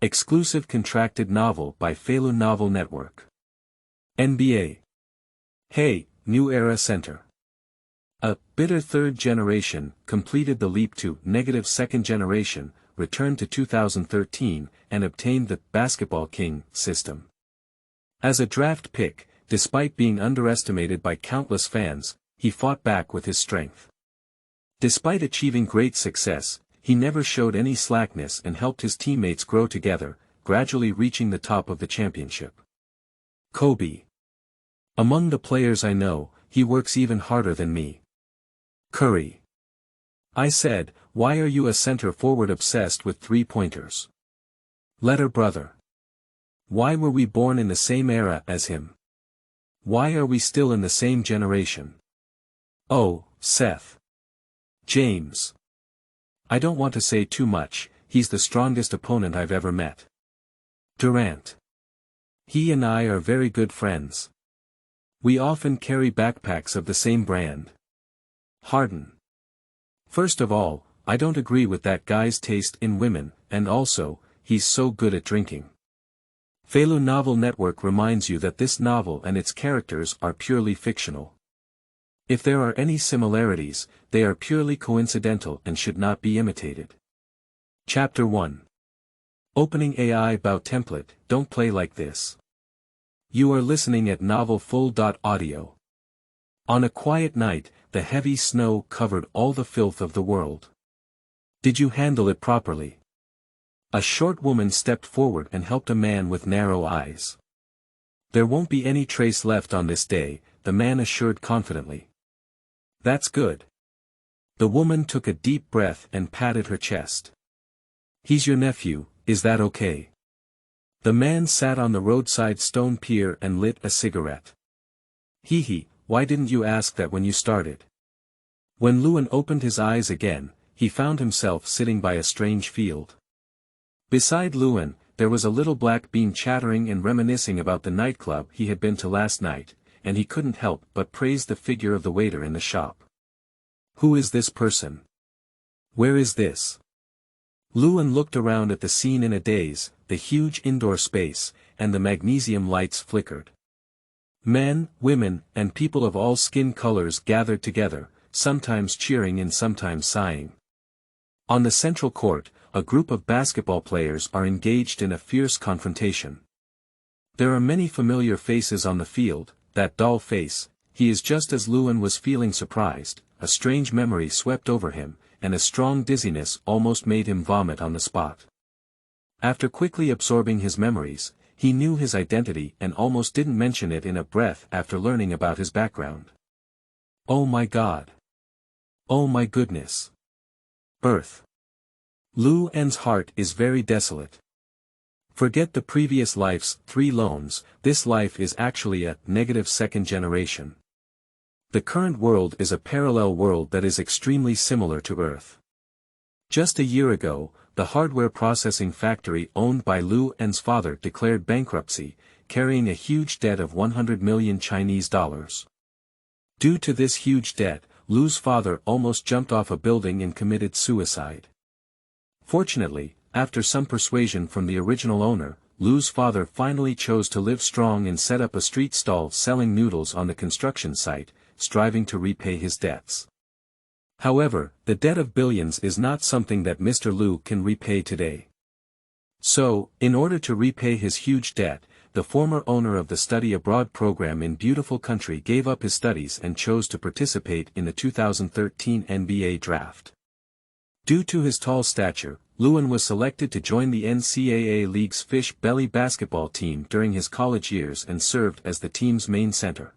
Exclusive contracted novel by Feilu Novel Network. NBA. Hey, New Era Center. A bitter third generation completed the leap to negative second generation, returned to 2013, and obtained the Basketball King system. As a draft pick, despite being underestimated by countless fans, he fought back with his strength. Despite achieving great success, he never showed any slackness and helped his teammates grow together, gradually reaching the top of the championship. Kobe. Among the players I know, he works even harder than me. Curry. I said, why are you a center forward obsessed with three-pointers? Letter brother. Why were we born in the same era as him? Why are we still in the same generation? Oh, Seth. James. I don't want to say too much, he's the strongest opponent I've ever met. Durant. He and I are very good friends. We often carry backpacks of the same brand. Harden. First of all, I don't agree with that guy's taste in women, and also, he's so good at drinking. Feilu Novel Network reminds you that this novel and its characters are purely fictional. If there are any similarities, they are purely coincidental and should not be imitated. Chapter 1. Opening Ai Bao Template, don't play like this. You are listening at novelfull.audio. On a quiet night, the heavy snow covered all the filth of the world. Did you handle it properly? A short woman stepped forward and helped a man with narrow eyes. There won't be any trace left on this day, the man assured confidently. That's good. The woman took a deep breath and patted her chest. He's your nephew, is that okay? The man sat on the roadside stone pier and lit a cigarette. Hee, why didn't you ask that when you started? When Lewin opened his eyes again, he found himself sitting by a strange field. Beside Lewin, there was a little black bean chattering and reminiscing about the nightclub he had been to last night, and he couldn't help but praise the figure of the waiter in the shop. Who is this person? Where is this? Lewin looked around at the scene in a daze, the huge indoor space, and the magnesium lights flickered. Men, women, and people of all skin colors gathered together, sometimes cheering and sometimes sighing. On the central court, a group of basketball players are engaged in a fierce confrontation. There are many familiar faces on the field, that doll face, he is just as Lewin was feeling surprised, a strange memory swept over him, and a strong dizziness almost made him vomit on the spot. After quickly absorbing his memories, he knew his identity and almost didn't mention it in a breath after learning about his background. Oh my God! Oh my goodness! Birth. Lewin's heart is very desolate. Forget the previous life's 3 loans, this life is actually a negative second generation. The current world is a parallel world that is extremely similar to Earth. Just a year ago, the hardware processing factory owned by Lewin's father declared bankruptcy, carrying a huge debt of 100 million Chinese dollars. Due to this huge debt, Lew's father almost jumped off a building and committed suicide. Fortunately, after some persuasion from the original owner, Lew's father finally chose to live strong and set up a street stall selling noodles on the construction site, striving to repay his debts. However, the debt of billions is not something that Mr. Lew can repay today. So, in order to repay his huge debt, the former owner of the study abroad program in beautiful country gave up his studies and chose to participate in the 2013 NBA draft. Due to his tall stature, Lewin was selected to join the NCAA League's Fish Belly basketball team during his college years and served as the team's main center.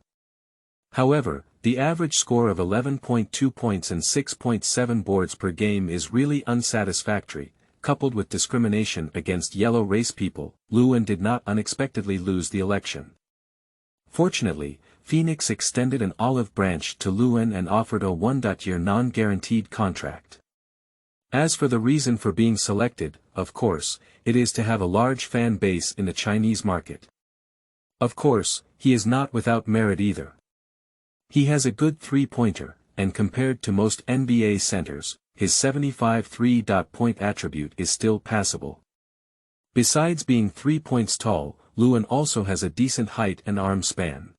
However, the average score of 11.2 points and 6.7 boards per game is really unsatisfactory. Coupled with discrimination against yellow race people, Lewin did not unexpectedly lose the election. Fortunately, Phoenix extended an olive branch to Lewin and offered a 1-year non-guaranteed contract. As for the reason for being selected, of course, it is to have a large fan base in the Chinese market. Of course, he is not without merit either. He has a good three-pointer, and compared to most NBA centers, his 75 three-point attribute is still passable. Besides being 3 points tall, Luan also has a decent height and arm span.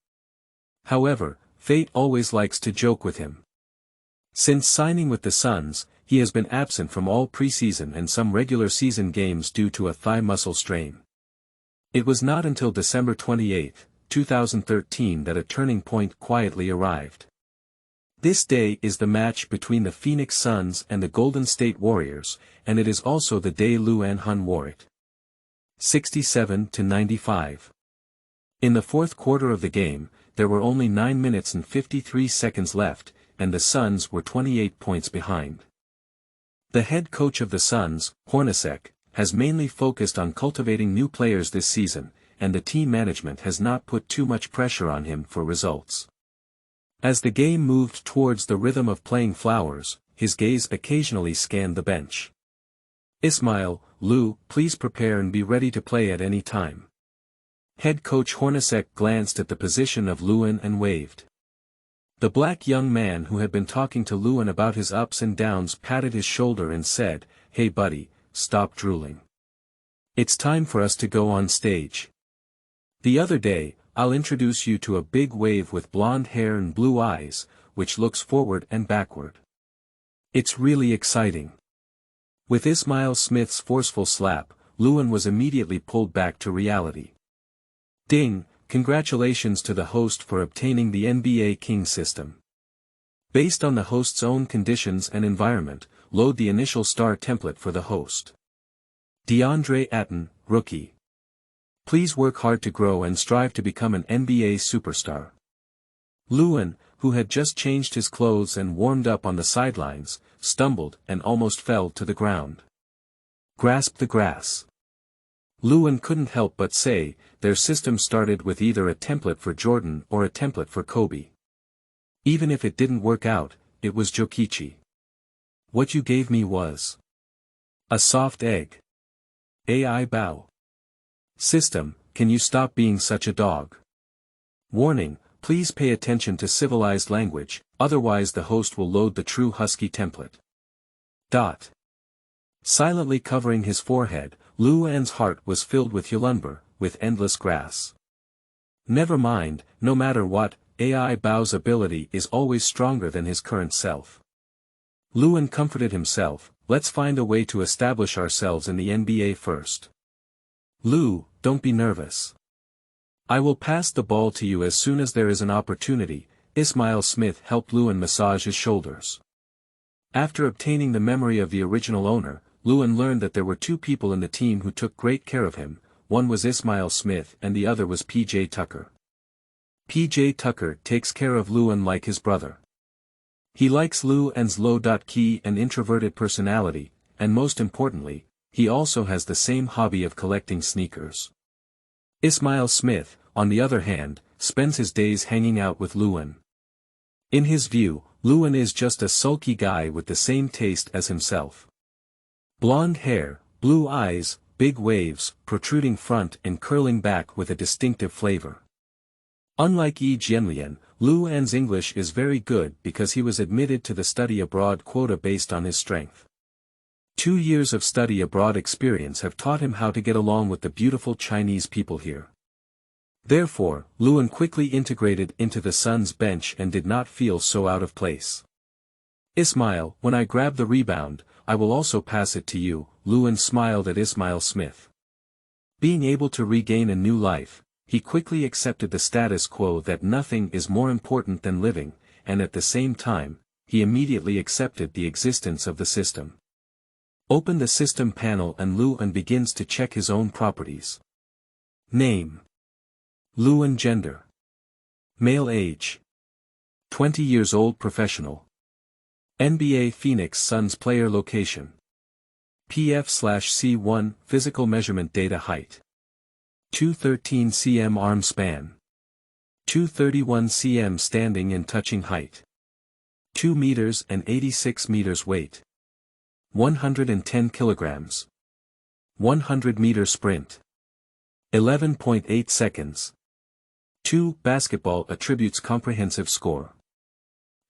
However, fate always likes to joke with him. Since signing with the Suns, he has been absent from all preseason and some regular season games due to a thigh muscle strain. It was not until December 28, 2013 that a turning point quietly arrived. This day is the match between the Phoenix Suns and the Golden State Warriors, and it is also the day Luan Hun wore it. 67-95. In the fourth quarter of the game, there were only 9 minutes and 53 seconds left, and the Suns were 28 points behind. The head coach of the Suns, Hornacek, has mainly focused on cultivating new players this season, and the team management has not put too much pressure on him for results. As the game moved towards the rhythm of playing Flowers, his gaze occasionally scanned the bench. Ismail, Lou, please prepare and be ready to play at any time. Head coach Hornacek glanced at the position of Luan and waved. The black young man who had been talking to Luan about his ups and downs patted his shoulder and said, "Hey buddy, stop drooling. It's time for us to go on stage. The other day, I'll introduce you to a big wave with blonde hair and blue eyes, which looks forward and backward. It's really exciting." With Ismail Smith's forceful slap, Luan was immediately pulled back to reality. Ding, congratulations to the host for obtaining the NBA King system. Based on the host's own conditions and environment, load the initial star template for the host. DeAndre Ayton, rookie. Please work hard to grow and strive to become an NBA superstar. Luan, who had just changed his clothes and warmed up on the sidelines, stumbled and almost fell to the ground. Grasp the grass. Luan couldn't help but say, their system started with either a template for Jordan or a template for Kobe. Even if it didn't work out, it was Jokichi. What you gave me was a soft egg. Ai Bao. System, can you stop being such a dog? Warning, please pay attention to civilized language, otherwise the host will load the true Husky template. Silently covering his forehead, Luan's heart was filled with Yulunber, with endless grass. Never mind, no matter what, Ai Bao's ability is always stronger than his current self. Luan comforted himself, let's find a way to establish ourselves in the NBA first. Lu, don't be nervous. I will pass the ball to you as soon as there is an opportunity. Ismail Smith helped Luan massage his shoulders. After obtaining the memory of the original owner, Luan learned that there were two people in the team who took great care of him. One was Ismail Smith and the other was P.J. Tucker. P.J. Tucker takes care of Luan like his brother. He likes Luan's low-key and introverted personality, and most importantly, he also has the same hobby of collecting sneakers. Ismail Smith, on the other hand, spends his days hanging out with Luan. In his view, Luan is just a sulky guy with the same taste as himself. Blonde hair, blue eyes, big waves, protruding front and curling back with a distinctive flavor. Unlike Yi Jianlian, Luan's English is very good because he was admitted to the study abroad quota based on his strength. 2 years of study abroad experience have taught him how to get along with the beautiful Chinese people here. Therefore, Luan quickly integrated into the Suns' bench and did not feel so out of place. Ismail, when I grab the rebound, I will also pass it to you, Luan smiled at Ismail Smith. Being able to regain a new life, he quickly accepted the status quo that nothing is more important than living, and at the same time, he immediately accepted the existence of the system. Open the system panel and Luan begins to check his own properties. Name. Luan gender. Male age. 20 years old professional. NBA Phoenix Suns player location. PF/C1 physical measurement data height. 213 cm arm span. 231 cm standing and touching height. 2 meters and 86 meters weight. 110 kilograms. 100-meter sprint. 11.8 seconds. 2 basketball attributes comprehensive score.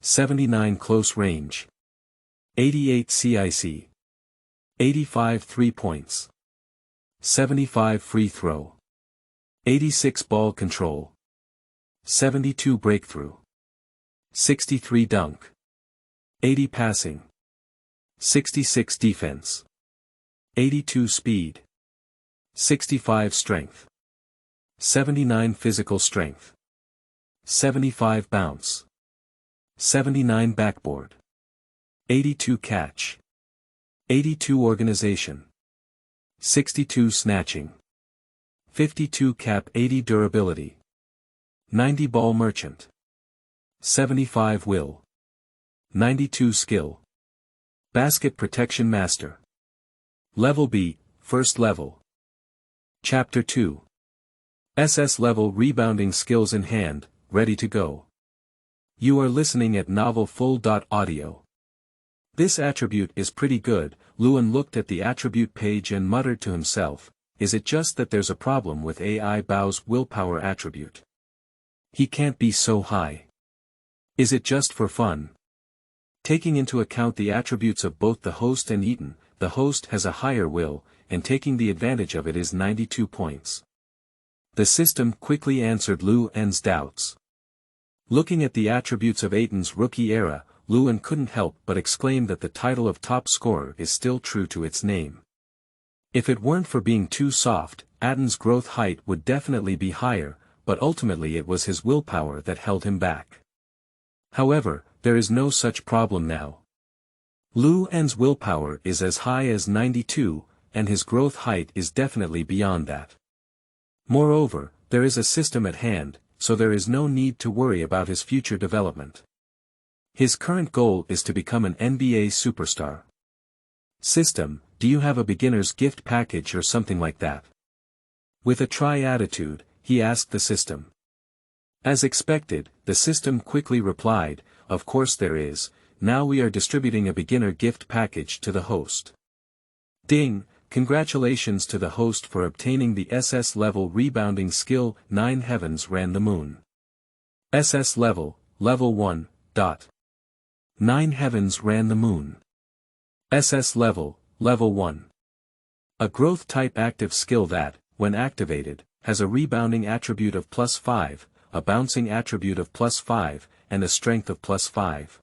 79 close range. 88 CIC. 85 3 points. 75 free throw. 86 ball control. 72 breakthrough. 63 dunk. 80 passing. 66 defense. 82 speed. 65 strength. 79 physical strength. 75 bounce. 79 backboard. 82 catch. 82 organization. 62 snatching. 52 cap 80 durability. 90 ball merchant. 75 will. 92 skill. Basket protection master. Level B, first level. Chapter 2. SS level rebounding skills in hand, ready to go. You are listening at Novel Full.audio. This attribute is pretty good. Lewin looked at the attribute page and muttered to himself, is it just that there's a problem with Ai Bao's willpower attribute? He can't be so high. Is it just for fun? Taking into account the attributes of both the host and eaten, the host has a higher will, and taking the advantage of it is 92 points. The system quickly answered Lewin's doubts. Looking at the attributes of Aiton's rookie era, Lewin couldn't help but exclaim that the title of top scorer is still true to its name. If it weren't for being too soft, Aiton's growth height would definitely be higher, but ultimately it was his willpower that held him back. However, there is no such problem now. Lewin's willpower is as high as 92, and his growth height is definitely beyond that. Moreover, there is a system at hand, so there is no need to worry about his future development. His current goal is to become an NBA superstar. System, do you have a beginner's gift package or something like that? With a try attitude, he asked the system. As expected, the system quickly replied, of course there is, now we are distributing a beginner gift package to the host. Ding, congratulations to the host for obtaining the SS level rebounding skill. 9 heavens ran the moon. SS level, level 1, dot. 9 heavens ran the moon. SS level, level 1. A growth type active skill that, when activated, has a rebounding attribute of +5, a bouncing attribute of +5, and a strength of +5.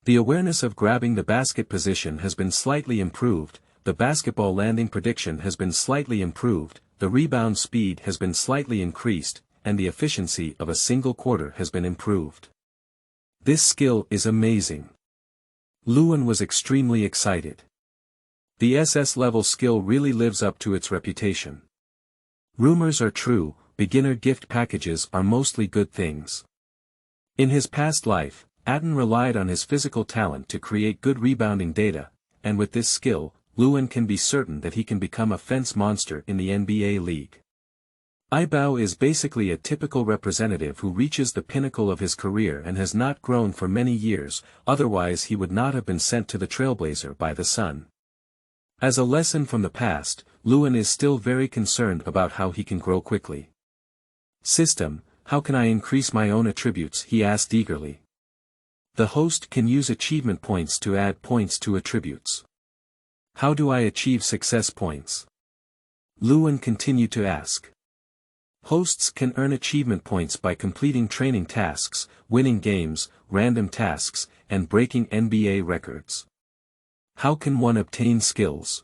The awareness of grabbing the basket position has been slightly improved, the basketball landing prediction has been slightly improved, the rebound speed has been slightly increased, and the efficiency of a single quarter has been improved. This skill is amazing. Lewin was extremely excited. The SS level skill really lives up to its reputation. Rumors are true, beginner gift packages are mostly good things. In his past life, Aiton relied on his physical talent to create good rebounding data, and with this skill, Lewin can be certain that he can become a fence monster in the NBA league. Ai Bao is basically a typical representative who reaches the pinnacle of his career and has not grown for many years, otherwise he would not have been sent to the Trailblazer by the Sun. As a lesson from the past, Lewin is still very concerned about how he can grow quickly. System, how can I increase my own attributes? He asked eagerly. The host can use achievement points to add points to attributes. How do I achieve success points? Lewin continued to ask. Hosts can earn achievement points by completing training tasks, winning games, random tasks, and breaking NBA records. How can one obtain skills?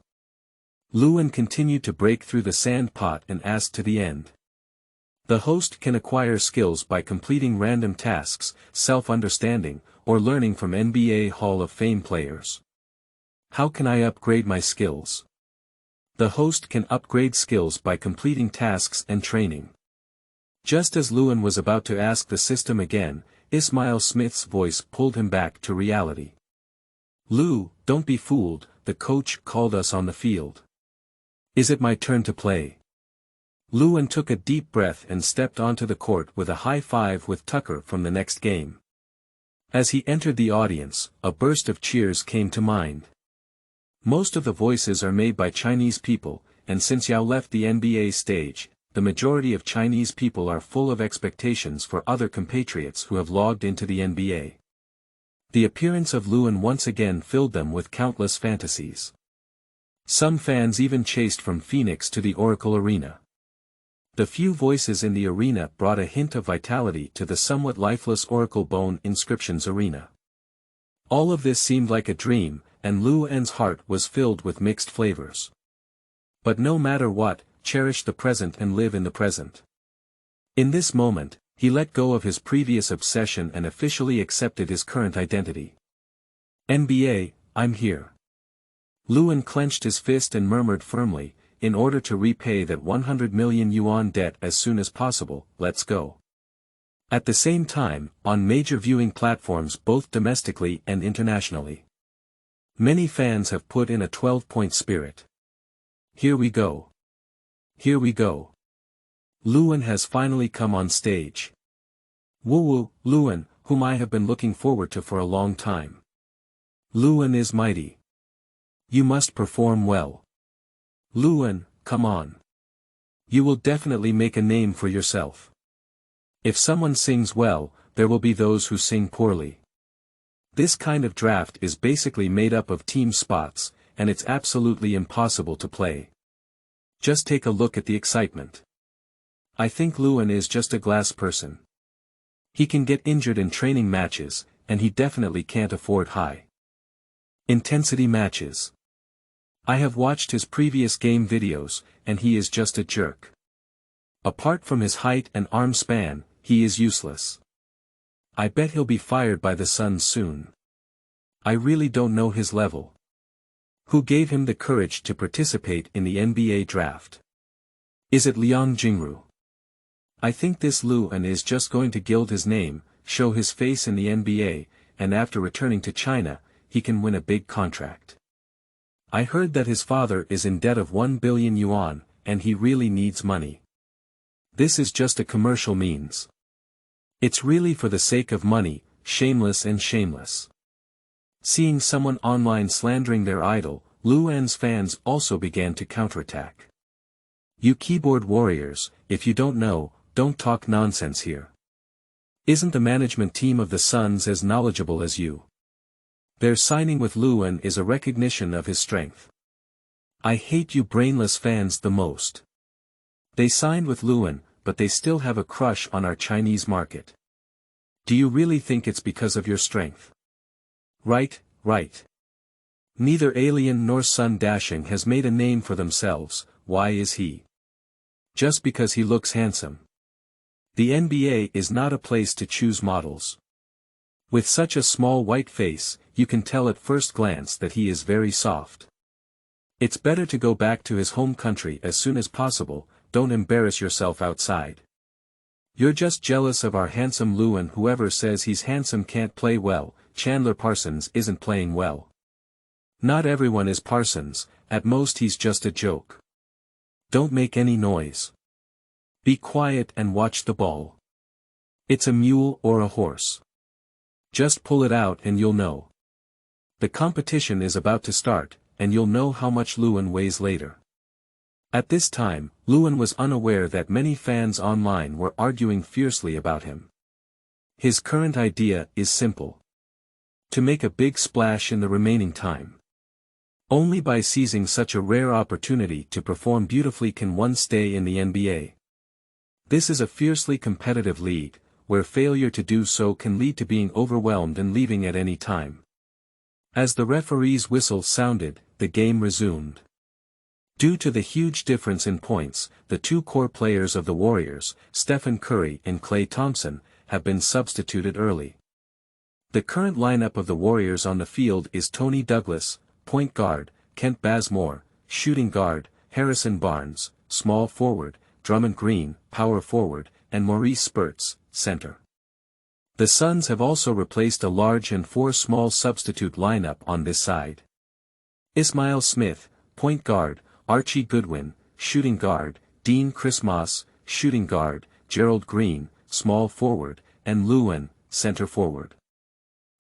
Lewin continued to break through the sand pot and asked to the end. The host can acquire skills by completing random tasks, self-understanding, or learning from NBA Hall of Fame players. How can I upgrade my skills? The host can upgrade skills by completing tasks and training. Just as Lewin was about to ask the system again, Ismail Smith's voice pulled him back to reality. Lew, don't be fooled, the coach called us on the field. Is it my turn to play? Lewin took a deep breath and stepped onto the court with a high five with Tucker from the next game. As he entered the audience, a burst of cheers came to mind. Most of the voices are made by Chinese people, and since Yao left the NBA stage, the majority of Chinese people are full of expectations for other compatriots who have logged into the NBA. The appearance of Lewin once again filled them with countless fantasies. Some fans even chased from Phoenix to the Oracle Arena. The few voices in the arena brought a hint of vitality to the somewhat lifeless Oracle Bone Inscriptions arena. All of this seemed like a dream, and Luan's heart was filled with mixed flavors. But no matter what, cherish the present and live in the present. In this moment, he let go of his previous obsession and officially accepted his current identity. NBA, I'm here. Luan clenched his fist and murmured firmly, in order to repay that 100 million yuan debt as soon as possible, let's go. At the same time, on major viewing platforms both domestically and internationally, many fans have put in a 12-point spirit. Here we go. Here we go. Luan has finally come on stage. Woo-woo, Luan, whom I have been looking forward to for a long time. Luan is mighty. You must perform well. Luan, come on. You will definitely make a name for yourself. If someone sings well, there will be those who sing poorly. This kind of draft is basically made up of team spots, and it's absolutely impossible to play. Just take a look at the excitement. I think Luan is just a glass person. He can get injured in training matches, and he definitely can't afford high intensity matches. I have watched his previous game videos, and he is just a jerk. Apart from his height and arm span, he is useless. I bet he'll be fired by the Suns soon. I really don't know his level. Who gave him the courage to participate in the NBA draft? Is it Liang Jingru? I think this Luan is just going to gild his name, show his face in the NBA, and after returning to China, he can win a big contract. I heard that his father is in debt of 1 billion yuan, and he really needs money. This is just a commercial means. It's really for the sake of money, shameless and shameless. Seeing someone online slandering their idol, Luan's fans also began to counterattack. You keyboard warriors, if you don't know, don't talk nonsense here. Isn't the management team of the Suns as knowledgeable as you? Their signing with Luan is a recognition of his strength. I hate you brainless fans the most. They signed with Luan, but they still have a crush on our Chinese market. Do you really think it's because of your strength? Right, right. Neither Alien nor Sun Dashing has made a name for themselves, why is he? Just because he looks handsome. The NBA is not a place to choose models. With such a small white face, you can tell at first glance that he is very soft. It's better to go back to his home country as soon as possible, don't embarrass yourself outside. You're just jealous of our handsome Luan. Whoever says he's handsome can't play well. Chandler Parsons isn't playing well. Not everyone is Parsons, at most he's just a joke. Don't make any noise. Be quiet and watch the ball. It's a mule or a horse. Just pull it out and you'll know. The competition is about to start, and you'll know how much Luan weighs later. At this time, Luan was unaware that many fans online were arguing fiercely about him. His current idea is simple. To make a big splash in the remaining time. Only by seizing such a rare opportunity to perform beautifully can one stay in the NBA. This is a fiercely competitive league, where failure to do so can lead to being overwhelmed and leaving at any time. As the referee's whistle sounded, the game resumed. Due to the huge difference in points, the two core players of the Warriors, Stephen Curry and Klay Thompson, have been substituted early. The current lineup of the Warriors on the field is Tony Douglas, point guard, Kent Bazemore, shooting guard, Harrison Barnes, small forward, Drummond Green, power forward, and Maurice Spurts, center. The Suns have also replaced a large and four small substitute lineup on this side. Ismail Smith, point guard, Archie Goodwin, shooting guard, Dean Christmas, shooting guard, Gerald Green, small forward, and Luan, center forward.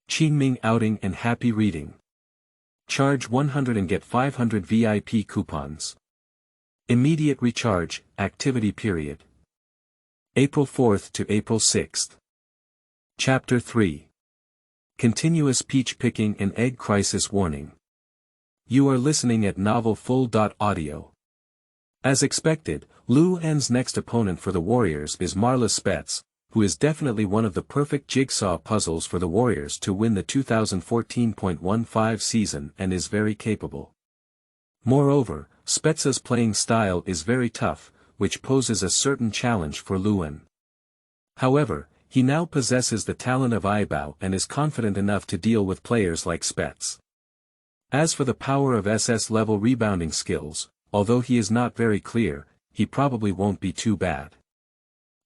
Qingming outing and happy reading. Charge 100 and get 500 VIP coupons. Immediate recharge, activity period. April 4th to April 6th. Chapter 3. Continuous peach picking and egg crisis warning. You are listening at Novel Full. Audio. As expected, Liu An's next opponent for the Warriors is Marla Spets, who is definitely one of the perfect jigsaw puzzles for the Warriors to win the 2014.15 season and is very capable. Moreover, Spets's playing style is very tough, which poses a certain challenge for Liu An. However, he now possesses the talent of Ai Bao and is confident enough to deal with players like Spets. As for the power of SS-level rebounding skills, although he is not very clear, he probably won't be too bad.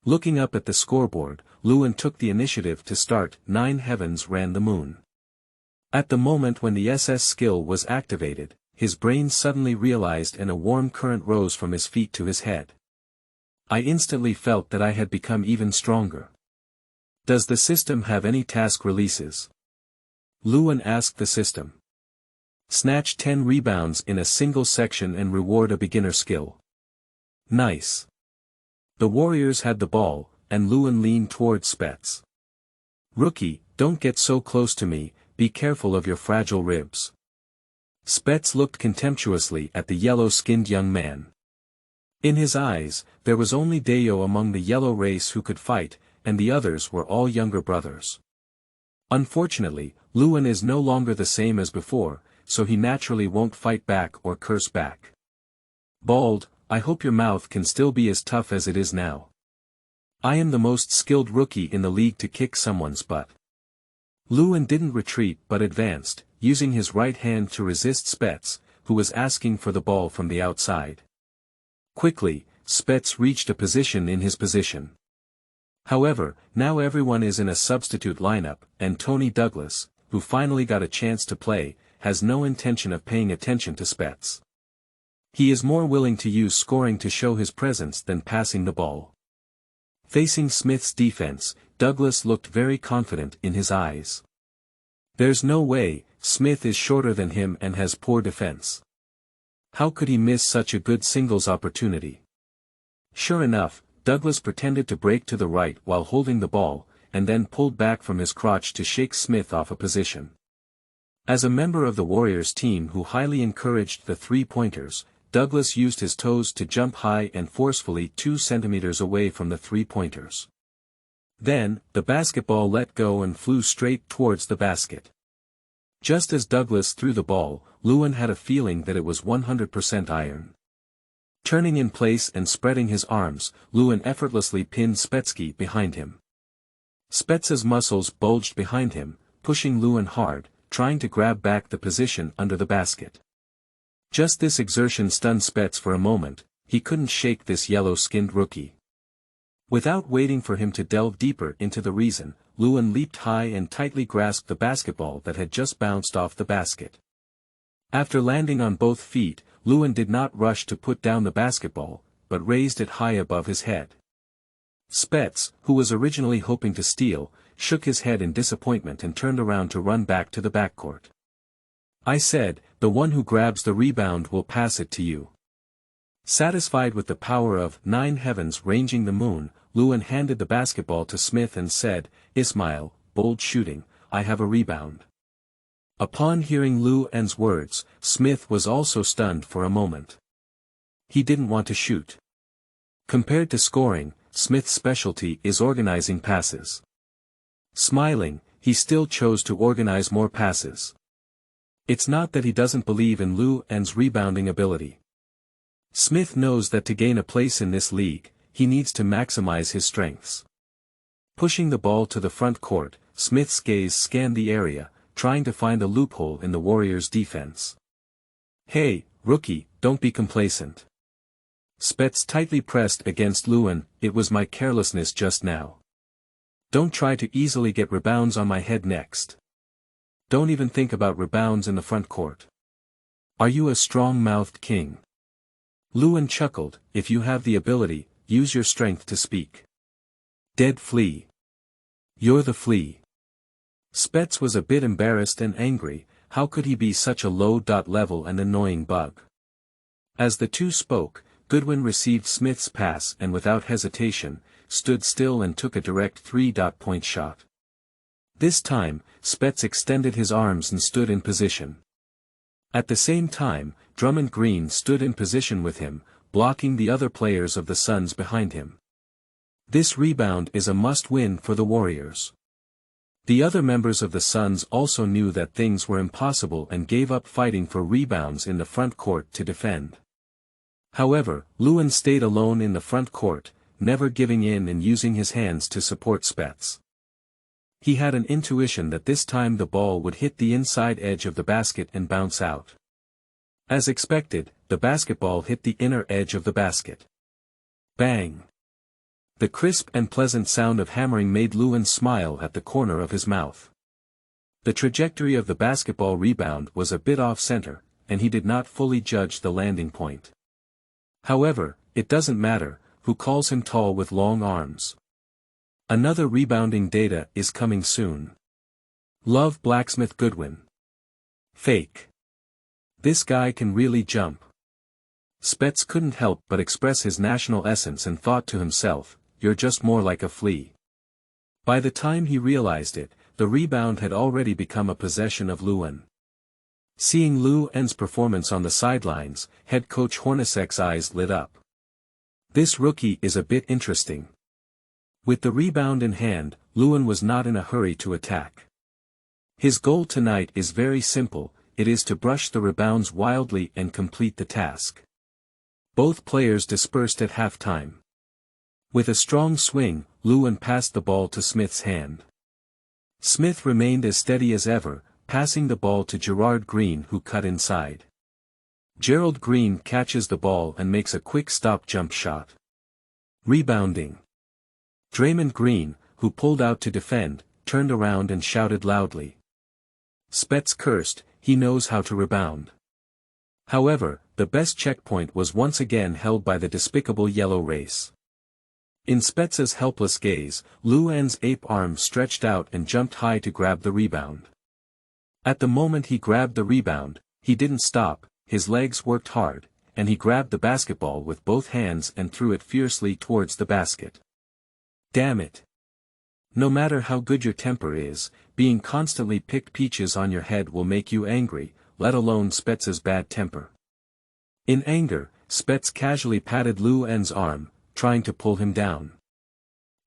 Looking up at the scoreboard, Liu An took the initiative to start. 9 heavens ran the moon. At the moment when the SS skill was activated, his brain suddenly realized and a warm current rose from his feet to his head. I instantly felt that I had become even stronger. Does the system have any task releases? Liu An asked the system. Snatch 10 rebounds in a single section and reward a beginner skill. Nice. The Warriors had the ball, and Liu An leaned towards Spets. Rookie, don't get so close to me, be careful of your fragile ribs. Spets looked contemptuously at the yellow-skinned young man. In his eyes, there was only Dayo among the yellow race who could fight, and the others were all younger brothers. Unfortunately, Liu An is no longer the same as before, so he naturally won't fight back or curse back. Bald, I hope your mouth can still be as tough as it is now. I am the most skilled rookie in the league to kick someone's butt. Liu An didn't retreat but advanced, using his right hand to resist Spets, who was asking for the ball from the outside. Quickly, Spets reached a position in his position. However, now everyone is in a substitute lineup, and Tony Douglas, who finally got a chance to play, has no intention of paying attention to Spets. He is more willing to use scoring to show his presence than passing the ball. Facing Smith's defense, Douglas looked very confident in his eyes. There's no way, Smith is shorter than him and has poor defense. How could he miss such a good singles opportunity? Sure enough, Douglas pretended to break to the right while holding the ball, and then pulled back from his crotch to shake Smith off a position. As a member of the Warriors team who highly encouraged the three-pointers, Douglas used his toes to jump high and forcefully 2 centimeters away from the three-pointers. Then, the basketball let go and flew straight towards the basket. Just as Douglas threw the ball, Liu An had a feeling that it was 100% iron. Turning in place and spreading his arms, Liu An effortlessly pinned Spetsky behind him. Spets's muscles bulged behind him, pushing Liu An hard, trying to grab back the position under the basket. Just this exertion stunned Spets for a moment. He couldn't shake this yellow-skinned rookie. Without waiting for him to delve deeper into the reason, Liu An leaped high and tightly grasped the basketball that had just bounced off the basket. After landing on both feet, Liu An did not rush to put down the basketball, but raised it high above his head. Spets, who was originally hoping to steal, shook his head in disappointment and turned around to run back to the backcourt. I said, the one who grabs the rebound will pass it to you. Satisfied with the power of 9 heavens ranging the moon, Liu An handed the basketball to Smith and said, Ismail, bold shooting, I have a rebound. Upon hearing Liu An's words, Smith was also stunned for a moment. He didn't want to shoot. Compared to scoring, Smith's specialty is organizing passes. Smiling, he still chose to organize more passes. It's not that he doesn't believe in Liu An's rebounding ability. Smith knows that to gain a place in this league, he needs to maximize his strengths. Pushing the ball to the front court, Smith's gaze scanned the area, trying to find a loophole in the Warriors' defense. Hey, rookie, don't be complacent. Spets tightly pressed against Liu An, it was my carelessness just now. Don't try to easily get rebounds on my head next. Don't even think about rebounds in the front court. Are you a strong-mouthed king? Liu An chuckled, if you have the ability, use your strength to speak. Dead flea. You're the flea. Spets was a bit embarrassed and angry, how could he be such a low-level and annoying bug? As the two spoke, Goodwin received Smith's pass and without hesitation, stood still and took a direct 3-point shot. This time, Spets extended his arms and stood in position. At the same time, Drummond Green stood in position with him, blocking the other players of the Suns behind him. This rebound is a must-win for the Warriors. The other members of the Suns also knew that things were impossible and gave up fighting for rebounds in the front court to defend. However, Lewin stayed alone in the front court, never giving in and using his hands to support Spets. He had an intuition that this time the ball would hit the inside edge of the basket and bounce out. As expected, the basketball hit the inner edge of the basket. Bang! The crisp and pleasant sound of hammering made Lewin smile at the corner of his mouth. The trajectory of the basketball rebound was a bit off-center, and he did not fully judge the landing point. However, it doesn't matter, who calls him tall with long arms. Another rebounding data is coming soon. Love Blacksmith Goodwin. Fake. This guy can really jump. Spets couldn't help but express his national essence and thought to himself, "You're just more like a flea." By the time he realized it, the rebound had already become a possession of Lewin. Seeing Lewin's performance on the sidelines, head coach Hornacek's eyes lit up. This rookie is a bit interesting. With the rebound in hand, Lewin was not in a hurry to attack. His goal tonight is very simple, it is to brush the rebounds wildly and complete the task. Both players dispersed at halftime. With a strong swing, Lewin passed the ball to Smith's hand. Smith remained as steady as ever, passing the ball to Gerard Green who cut inside. Gerald Green catches the ball and makes a quick stop jump shot. Rebounding. Draymond Green, who pulled out to defend, turned around and shouted loudly. Spets cursed, he knows how to rebound. However, the best checkpoint was once again held by the despicable yellow race. In Spets's helpless gaze, Lewin's ape arm stretched out and jumped high to grab the rebound. At the moment he grabbed the rebound, he didn't stop, his legs worked hard, and he grabbed the basketball with both hands and threw it fiercely towards the basket. Damn it! No matter how good your temper is, being constantly picked peaches on your head will make you angry, let alone Spets's bad temper. In anger, Spets casually patted Lewin's arm, trying to pull him down.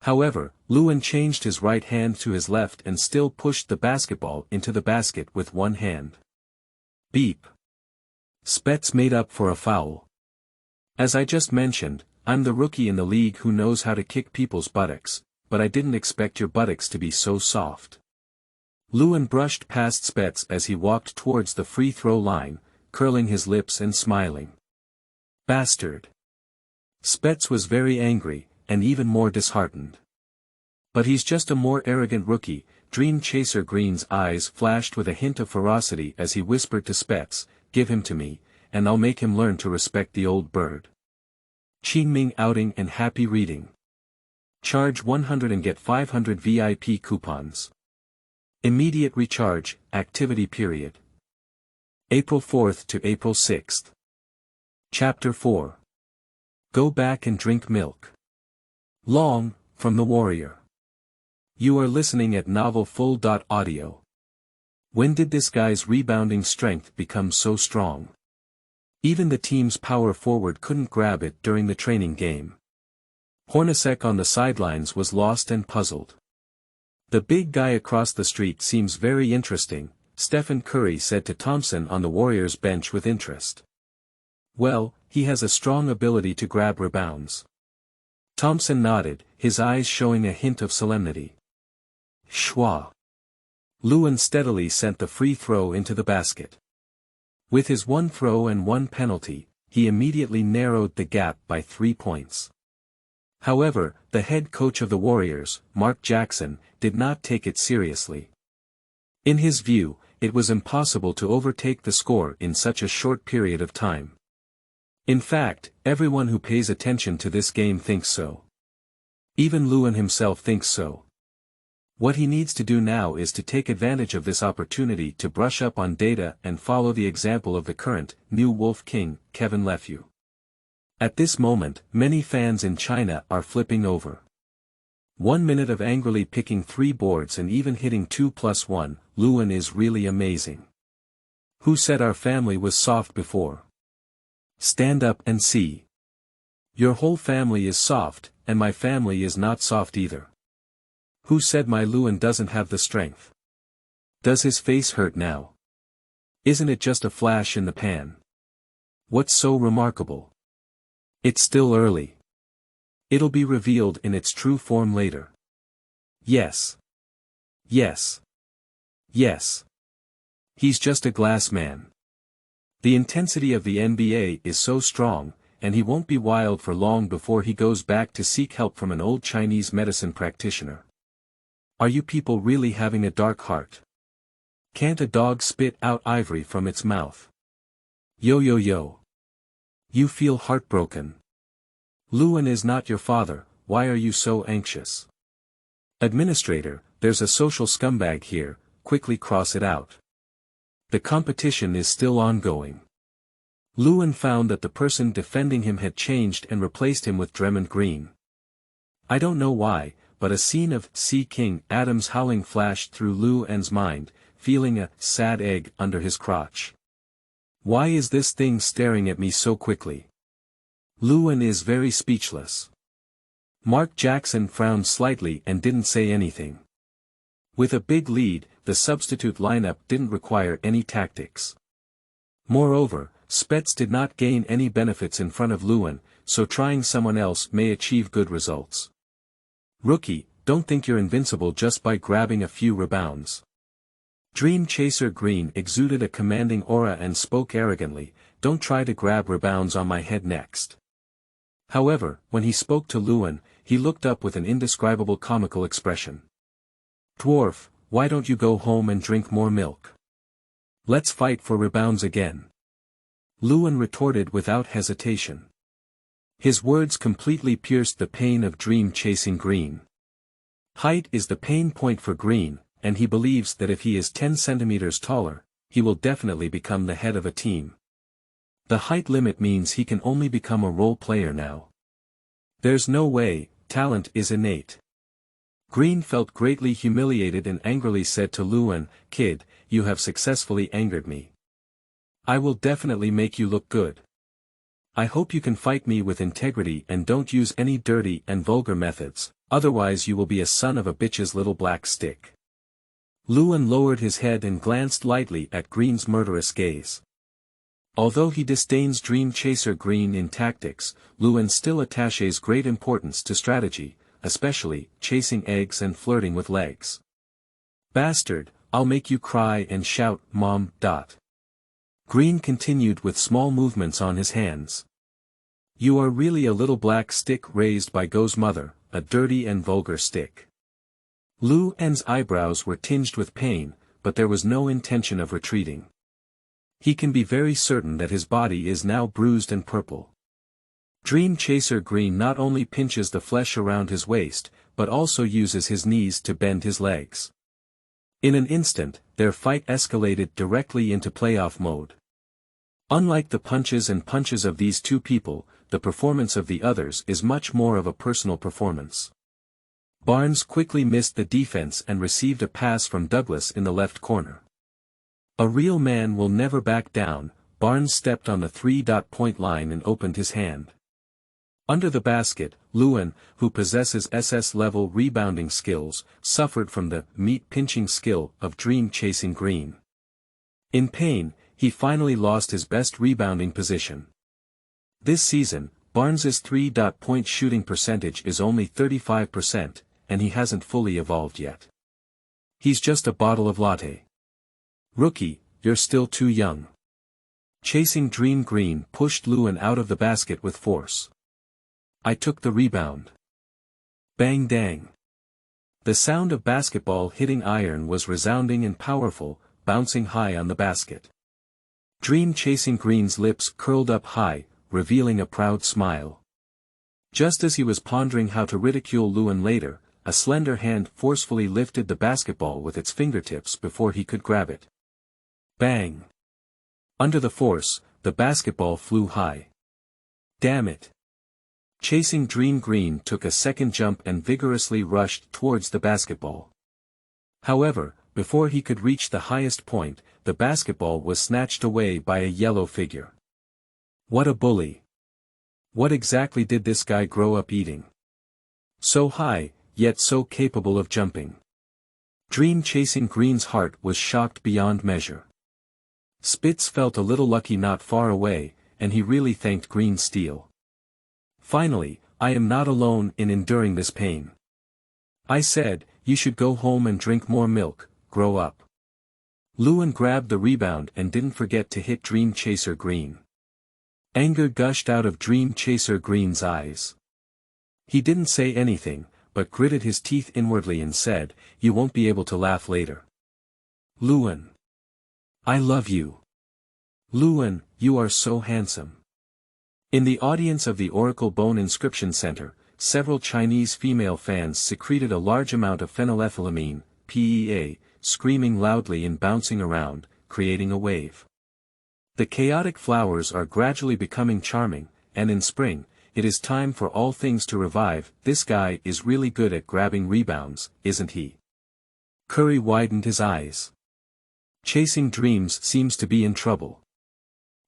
However, Lewin changed his right hand to his left and still pushed the basketball into the basket with one hand. Beep. Spets made up for a foul. As I just mentioned, I'm the rookie in the league who knows how to kick people's buttocks, but I didn't expect your buttocks to be so soft. Lewin brushed past Spets as he walked towards the free throw line, curling his lips and smiling. Bastard. Spets was very angry, and even more disheartened. But he's just a more arrogant rookie. Dream Chaser Green's eyes flashed with a hint of ferocity as he whispered to Spets, "Give him to me, and I'll make him learn to respect the old bird." Qingming outing and happy reading. Charge 100 and get 500 VIP coupons. Immediate recharge, activity period. April 4th to April 6th. Chapter 4. Go back and drink milk. Long, from the Warrior. You are listening at novelfull.audio. When did this guy's rebounding strength become so strong? Even the team's power forward couldn't grab it during the training game. Hornacek on the sidelines was lost and puzzled. The big guy across the street seems very interesting, Stephen Curry said to Thompson on the Warriors bench with interest. Well, he has a strong ability to grab rebounds. Thompson nodded, his eyes showing a hint of solemnity. Schwa. Lewin steadily sent the free throw into the basket. With his one throw and one penalty, he immediately narrowed the gap by 3 points. However, the head coach of the Warriors, Mark Jackson, did not take it seriously. In his view, it was impossible to overtake the score in such a short period of time. In fact, everyone who pays attention to this game thinks so. Even Lewin himself thinks so. What he needs to do now is to take advantage of this opportunity to brush up on data and follow the example of the current, new Wolf King, Kevin Leffew. At this moment, many fans in China are flipping over. 1 minute of angrily picking 3 boards and even hitting 2+1, Lewin is really amazing. Who said our family was soft before? Stand up and see. Your whole family is soft, and my family is not soft either. Who said my Luan doesn't have the strength? Does his face hurt now? Isn't it just a flash in the pan? What's so remarkable? It's still early. It'll be revealed in its true form later. Yes. Yes. Yes. He's just a glass man. The intensity of the NBA is so strong, and he won't be wild for long before he goes back to seek help from an old Chinese medicine practitioner. Are you people really having a dark heart? Can't a dog spit out ivory from its mouth? Yo yo yo. You feel heartbroken. Luan is not your father, why are you so anxious? Administrator, there's a social scumbag here, quickly cross it out. The competition is still ongoing. Luan found that the person defending him had changed and replaced him with Draymond Green. I don't know why, but a scene of Sea King Adams howling flashed through Luan's mind, feeling a sad egg under his crotch. Why is this thing staring at me so quickly? Luan is very speechless. Mark Jackson frowned slightly and didn't say anything. With a big lead, the substitute lineup didn't require any tactics. Moreover, Spets did not gain any benefits in front of Luan, so trying someone else may achieve good results. Rookie, don't think you're invincible just by grabbing a few rebounds. Dream Chaser Green exuded a commanding aura and spoke arrogantly, don't try to grab rebounds on my head next. However, when he spoke to Luan, he looked up with an indescribable comical expression. Dwarf, why don't you go home and drink more milk? Let's fight for rebounds again. Luan retorted without hesitation. His words completely pierced the pain of Dream Chasing Green. Height is the pain point for Green, and he believes that if he is 10 centimeters taller, he will definitely become the head of a team. The height limit means he can only become a role player now. There's no way, talent is innate. Green felt greatly humiliated and angrily said to Luan, kid, you have successfully angered me. I will definitely make you look good. I hope you can fight me with integrity and don't use any dirty and vulgar methods, otherwise you will be a son of a bitch's little black stick. Luan lowered his head and glanced lightly at Green's murderous gaze. Although he disdains Dream Chaser Green in tactics, Luan still attaches great importance to strategy, especially chasing eggs and flirting with legs. Bastard, I'll make you cry and shout, Mom. Green continued with small movements on his hands. You are really a little black stick raised by Go's mother, a dirty and vulgar stick. Luan's eyebrows were tinged with pain, but there was no intention of retreating. He can be very certain that his body is now bruised and purple. Dream Chaser Green not only pinches the flesh around his waist, but also uses his knees to bend his legs. In an instant, their fight escalated directly into playoff mode. Unlike the punches of these two people, the performance of the others is much more of a personal performance. Barnes quickly missed the defense and received a pass from Douglas in the left corner. A real man will never back down. Barnes stepped on the 3-point line and opened his hand. Under the basket, Luan, who possesses SS-level rebounding skills, suffered from the meat-pinching skill of Dream Chasing Green. In pain, he finally lost his best rebounding position. This season, Barnes's 3-point shooting percentage is only 35%, and he hasn't fully evolved yet. He's just a bottle of latte. Rookie, you're still too young. Chasing Dream Green pushed Luan out of the basket with force. I took the rebound. Bang dang. The sound of basketball hitting iron was resounding and powerful, bouncing high on the basket. Dream Chasing Green's lips curled up high, revealing a proud smile. Just as he was pondering how to ridicule Luan later, a slender hand forcefully lifted the basketball with its fingertips before he could grab it. Bang! Under the force, the basketball flew high. Damn it! Chasing Dream Green took a second jump and vigorously rushed towards the basketball. However, before he could reach the highest point, the basketball was snatched away by a yellow figure. What a bully! What exactly did this guy grow up eating? So high, yet so capable of jumping. Dream-chasing Green's heart was shocked beyond measure. Spitz felt a little lucky not far away, and he really thanked Green's steel. Finally, I am not alone in enduring this pain. I said, you should go home and drink more milk, grow up. Lewin grabbed the rebound and didn't forget to hit Dream Chaser Green. Anger gushed out of Dream Chaser Green's eyes. He didn't say anything, but gritted his teeth inwardly and said, you won't be able to laugh later. Lewin. I love you. Lewin, you are so handsome. In the audience of the Oracle Bone Inscription Center, several Chinese female fans secreted a large amount of phenylethylamine, PEA, screaming loudly and bouncing around, creating a wave. The chaotic flowers are gradually becoming charming, and in spring, it is time for all things to revive. This guy is really good at grabbing rebounds, isn't he? Curry widened his eyes. Chasing Dreams seems to be in trouble.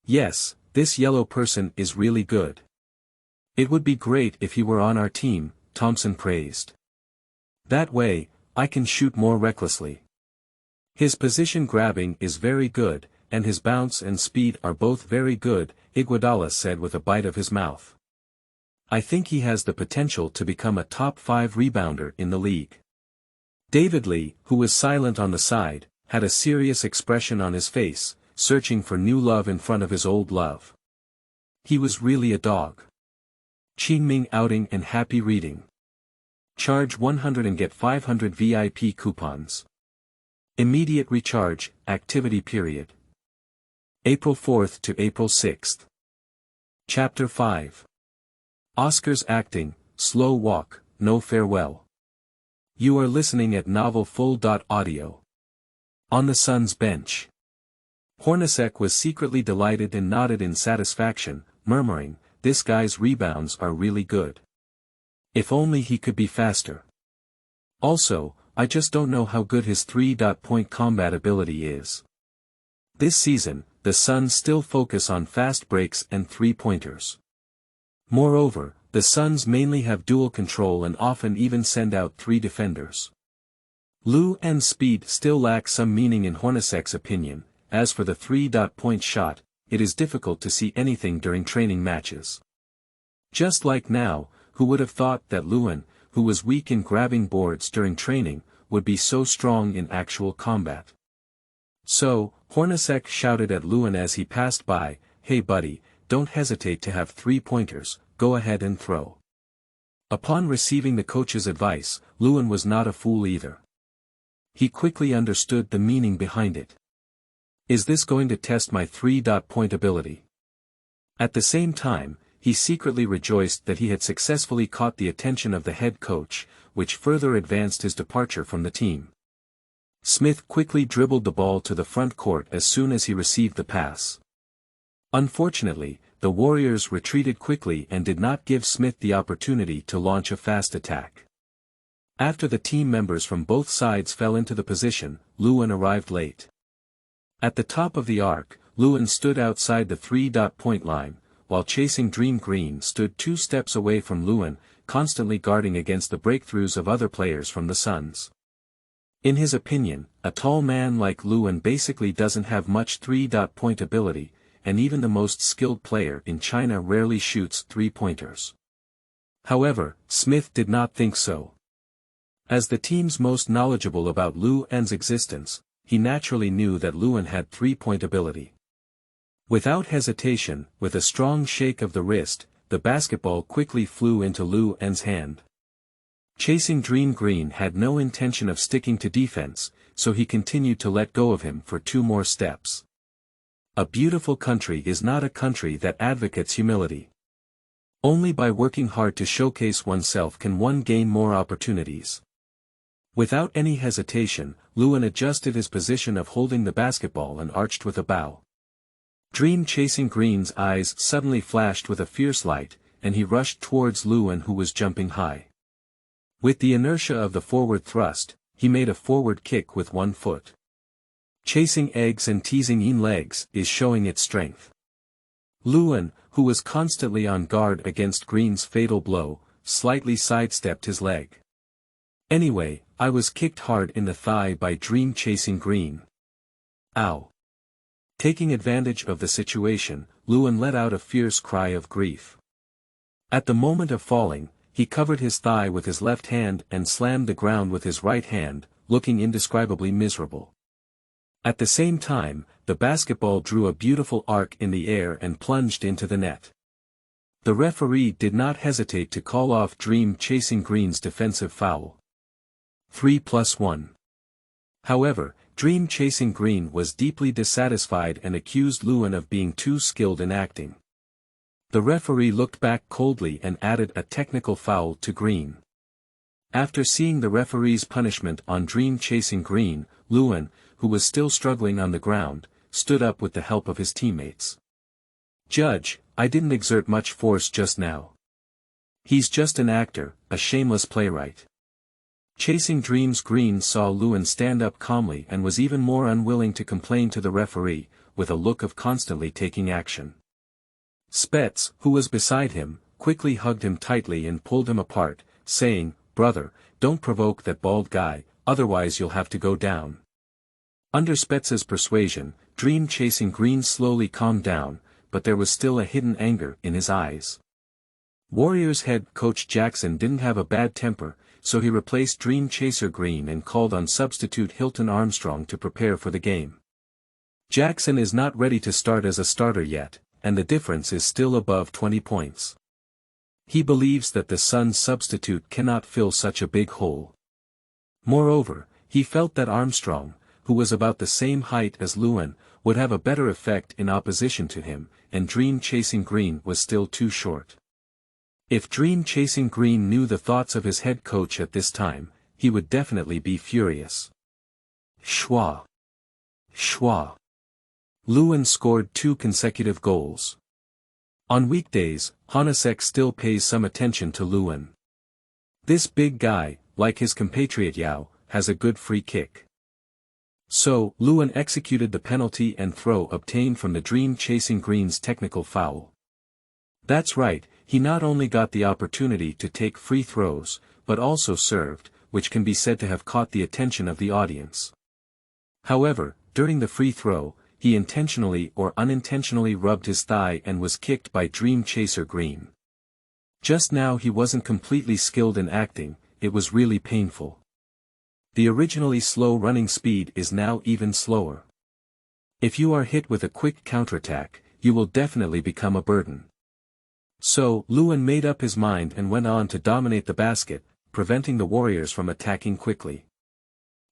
Yes, this yellow person is really good. It would be great if he were on our team, Thompson praised. That way, I can shoot more recklessly. His position grabbing is very good, and his bounce and speed are both very good, Iguodala said with a bite of his mouth. I think he has the potential to become a top 5 rebounder in the league. David Lee, who was silent on the side, had a serious expression on his face, searching for new love in front of his old love. He was really a dog. Qingming outing and happy reading. Charge 100 and get 500 VIP coupons. Immediate recharge, activity period. April 4th to April 6th. Chapter 5. Oscar's acting, slow walk, no farewell. You are listening at Novel Full.audio. On the Suns' bench. Hornacek was secretly delighted and nodded in satisfaction, murmuring, this guy's rebounds are really good. If only he could be faster. Also, I just don't know how good his 3-point combat ability is. This season, the Suns still focus on fast breaks and three-pointers. Moreover, the Suns mainly have dual control and often even send out 3 defenders. Luen's speed still lacks some meaning in Hornacek's opinion. As for the 3-point shot, it is difficult to see anything during training matches. Just like now, who would have thought that Lewin, who was weak in grabbing boards during training, would be so strong in actual combat. So, Hornacek shouted at Lewin as he passed by, hey buddy, don't hesitate to have 3-pointers, go ahead and throw. Upon receiving the coach's advice, Lewin was not a fool either. He quickly understood the meaning behind it. Is this going to test my 3-point ability? At the same time, he secretly rejoiced that he had successfully caught the attention of the head coach, which further advanced his departure from the team. Smith quickly dribbled the ball to the front court as soon as he received the pass. Unfortunately, the Warriors retreated quickly and did not give Smith the opportunity to launch a fast attack. After the team members from both sides fell into the position, Lewin arrived late. At the top of the arc, Lewin stood outside the 3-point line, while chasing Dream Green stood 2 steps away from Lewin, constantly guarding against the breakthroughs of other players from the Suns. In his opinion, a tall man like Lewin basically doesn't have much 3-point ability, and even the most skilled player in China rarely shoots 3-pointers. However, Smith did not think so. As the team's most knowledgeable about Lewin's existence, he naturally knew that Lewin had 3-point ability. Without hesitation, with a strong shake of the wrist, the basketball quickly flew into Lewin's hand. Chasing Dream Green had no intention of sticking to defense, so he continued to let go of him for 2 more steps. A beautiful country is not a country that advocates humility. Only by working hard to showcase oneself can one gain more opportunities. Without any hesitation, Lewin adjusted his position of holding the basketball and arched with a bow. Dream Chasing Green's eyes suddenly flashed with a fierce light, and he rushed towards Lewin who was jumping high. With the inertia of the forward thrust, he made a forward kick with one foot. Chasing eggs and teasing in legs is showing its strength. Luan, who was constantly on guard against Green's fatal blow, slightly sidestepped his leg. Anyway, I was kicked hard in the thigh by Dream chasing Green. Ow. Taking advantage of the situation, Luan let out a fierce cry of grief. At the moment of falling, he covered his thigh with his left hand and slammed the ground with his right hand, looking indescribably miserable. At the same time, the basketball drew a beautiful arc in the air and plunged into the net. The referee did not hesitate to call off Dream chasing Green's defensive foul. 3+1. However, Dream chasing Green was deeply dissatisfied and accused Luan of being too skilled in acting. The referee looked back coldly and added a technical foul to Green. After seeing the referee's punishment on Dream chasing Green, Luan, who was still struggling on the ground, stood up with the help of his teammates. "Judge, I didn't exert much force just now. He's just an actor, a shameless playwright." Chasing Dreams Green saw Luan stand up calmly and was even more unwilling to complain to the referee, with a look of constantly taking action. Spets, who was beside him, quickly hugged him tightly and pulled him apart, saying, "Brother, don't provoke that bald guy, otherwise you'll have to go down." Under Spets's persuasion, Dream chasing Green slowly calmed down, but there was still a hidden anger in his eyes. Warriors head coach Jackson didn't have a bad temper, so he replaced Dream chaser Green and called on substitute Hilton Armstrong to prepare for the game. Jackson is not ready to start as a starter yet, and the difference is still above 20 points. He believes that the Suns' substitute cannot fill such a big hole. Moreover, he felt that Armstrong, who was about the same height as Luan, would have a better effect in opposition to him, and Dream chasing Green was still too short. If Dream chasing Green knew the thoughts of his head coach at this time, he would definitely be furious. Schwa. Schwa. Luan scored 2 consecutive goals. On weekdays, Honasek still pays some attention to Luan. This big guy, like his compatriot Yao, has a good free kick. So, Luan executed the penalty and throw obtained from the Dream chasing Green's technical foul. That's right, he not only got the opportunity to take free throws, but also served, which can be said to have caught the attention of the audience. However, during the free throw, he intentionally or unintentionally rubbed his thigh and was kicked by Dream chaser Green. Just now he wasn't completely skilled in acting, it was really painful. The originally slow running speed is now even slower. If you are hit with a quick counterattack, you will definitely become a burden. So, Luan made up his mind and went on to dominate the basket, preventing the Warriors from attacking quickly.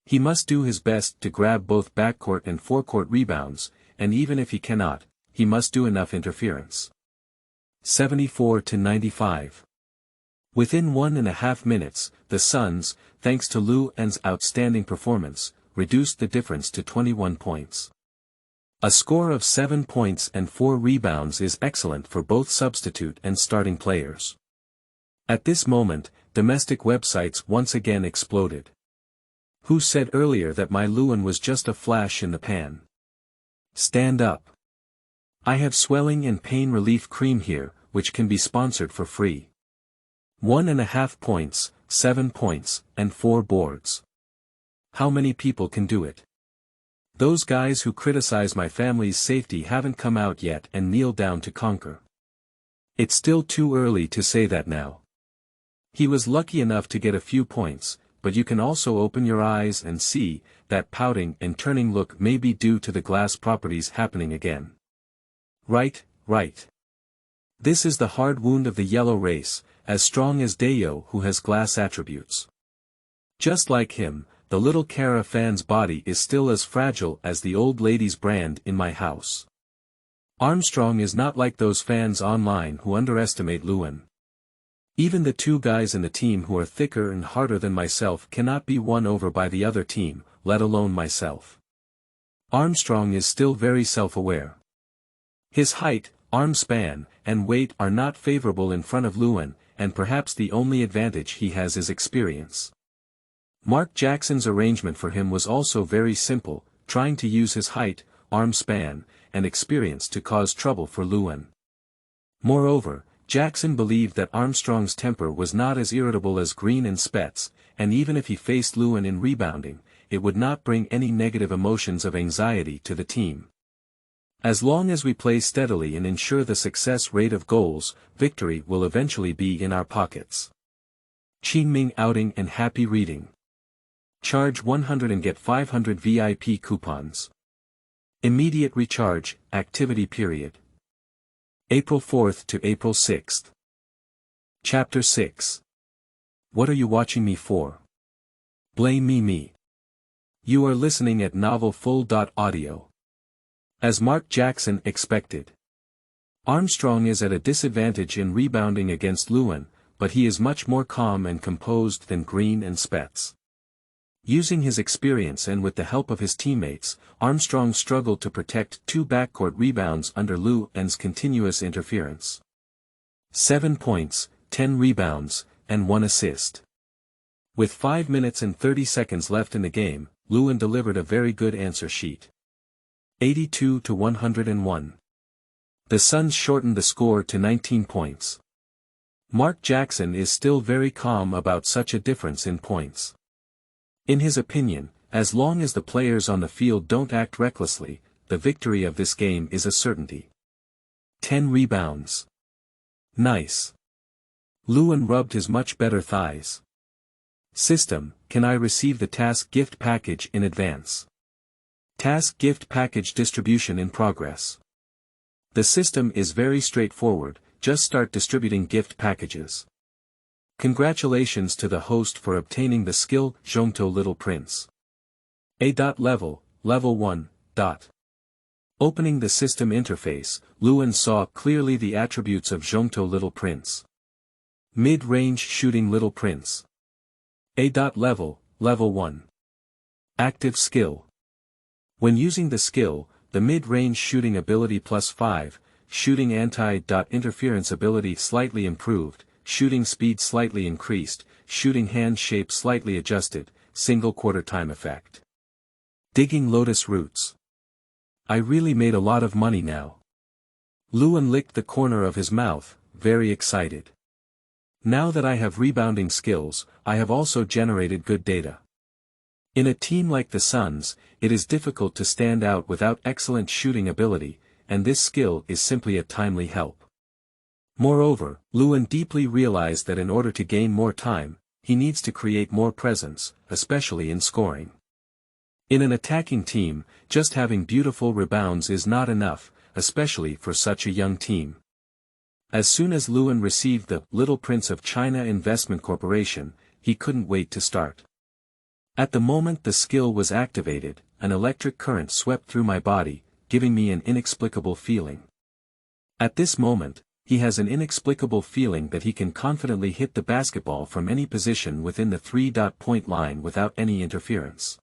He must do his best to grab both backcourt and forecourt rebounds, and even if he cannot, he must do enough interference. 74-95. Within 1.5 minutes, the Suns, thanks to Luan's outstanding performance, reduced the difference to 21 points. A score of 7 points and 4 rebounds is excellent for both substitute and starting players. At this moment, domestic websites once again exploded. Who said earlier that my Luan was just a flash in the pan? Stand up. I have swelling and pain relief cream here, which can be sponsored for free. 1.5 points, 7 points, and 4 boards. How many people can do it? Those guys who criticize my family's safety haven't come out yet and kneeled down to conquer. It's still too early to say that now. He was lucky enough to get a few points, but you can also open your eyes and see that pouting and turning look may be due to the glass properties happening again. Right, right. This is the hard wound of the yellow race, as strong as Dayo who has glass attributes. Just like him, the little Kara fan's body is still as fragile as the old lady's brand in my house. Armstrong is not like those fans online who underestimate Luan. Even the 2 guys in the team who are thicker and harder than myself cannot be won over by the other team, let alone myself. Armstrong is still very self-aware. His height, arm span, and weight are not favorable in front of Luan, and perhaps the only advantage he has is experience. Mark Jackson's arrangement for him was also very simple, trying to use his height, arm span, and experience to cause trouble for Lewin. Moreover, Jackson believed that Armstrong's temper was not as irritable as Green and Spets, and even if he faced Lewin in rebounding, it would not bring any negative emotions of anxiety to the team. As long as we play steadily and ensure the success rate of goals, victory will eventually be in our pockets. Qingming outing and happy reading. Charge 100 and get 500 VIP coupons. Immediate recharge, activity period. April 4th to April 6th. Chapter 6. What are you watching me for? Blame me. You are listening at novelfull.audio. As Mark Jackson expected. Armstrong is at a disadvantage in rebounding against Lewin, but he is much more calm and composed than Green and Spets. Using his experience and with the help of his teammates, Armstrong struggled to protect 2 backcourt rebounds under Lewin's continuous interference. 7 points, 10 rebounds, and 1 assist. With 5 minutes and 30 seconds left in the game, Lewin delivered a very good answer sheet. 82 to 101. The Suns shortened the score to 19 points. Mark Jackson is still very calm about such a difference in points. In his opinion, as long as the players on the field don't act recklessly, the victory of this game is a certainty. 10 rebounds. Nice. Lewin rubbed his much better thighs. System, can I receive the task gift package in advance? Task gift package distribution in progress. The system is very straightforward, just start distributing gift packages. Congratulations to the host for obtaining the skill Zhongtou Little Prince. Level 1. Opening the system interface, Lewin saw clearly the attributes of Zhongtou Little Prince. Mid-range shooting Little Prince. Level 1. Active skill. When using the skill, the mid-range shooting ability +5, shooting anti-interference ability slightly improved, shooting speed slightly increased, shooting hand shape slightly adjusted, single quarter time effect. Digging lotus roots. I really made a lot of money now. Lewin licked the corner of his mouth, very excited. Now that I have rebounding skills, I have also generated good data. In a team like the Suns, it is difficult to stand out without excellent shooting ability, and this skill is simply a timely help. Moreover, Lewin deeply realized that in order to gain more time, he needs to create more presence, especially in scoring. In an attacking team, just having beautiful rebounds is not enough, especially for such a young team. As soon as Lewin received the Little Prince of China Investment Corporation, he couldn't wait to start. At the moment the skill was activated, an electric current swept through my body, giving me an inexplicable feeling. At this moment, he has an inexplicable feeling that he can confidently hit the basketball from any position within the 3-point line without any interference.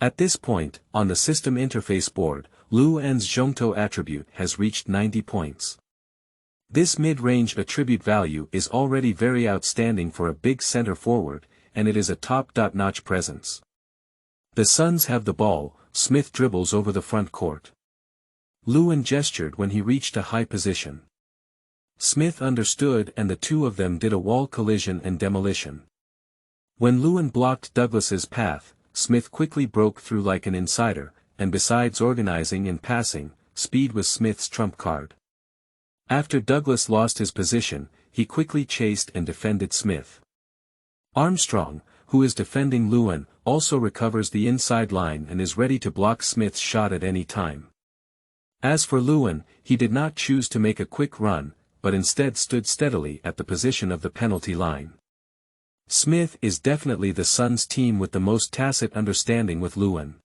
At this point, on the system interface board, Lewin's Zhongtou attribute has reached 90 points. This mid-range attribute value is already very outstanding for a big center forward, and it is a top-notch presence. The Suns have the ball, Smith dribbles over the front court. Lewin gestured when he reached a high position. Smith understood and the two of them did a wall collision and demolition. When Lewin blocked Douglas's path, Smith quickly broke through like an insider, and besides organizing and passing, speed was Smith's trump card. After Douglas lost his position, he quickly chased and defended Smith. Armstrong, who is defending Lewin, also recovers the inside line and is ready to block Smith's shot at any time. As for Lewin, he did not choose to make a quick run, but instead stood steadily at the position of the penalty line. Smith is definitely the Suns team with the most tacit understanding with Lewin.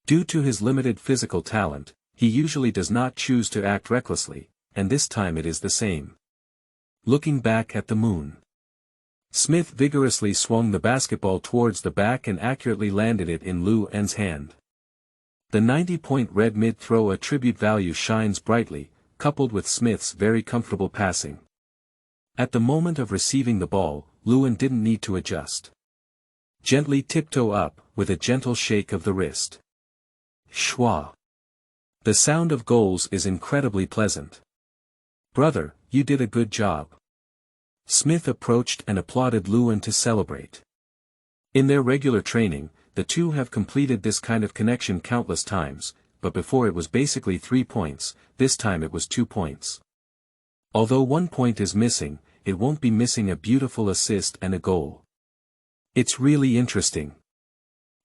Due to his limited physical talent, he usually does not choose to act recklessly, and this time it is the same. Looking back at the moon. Smith vigorously swung the basketball towards the back and accurately landed it in Lewin's hand. The 90-point red mid-throw attribute value shines brightly, coupled with Smith's very comfortable passing. At the moment of receiving the ball, Lewin didn't need to adjust. Gently tiptoe up, with a gentle shake of the wrist. Schwa. The sound of goals is incredibly pleasant. Brother, you did a good job. Smith approached and applauded Lewin to celebrate. In their regular training, the two have completed this kind of connection countless times, but before it was basically 3 points, this time it was 2 points. Although 1 point is missing, it won't be missing a beautiful assist and a goal. It's really interesting.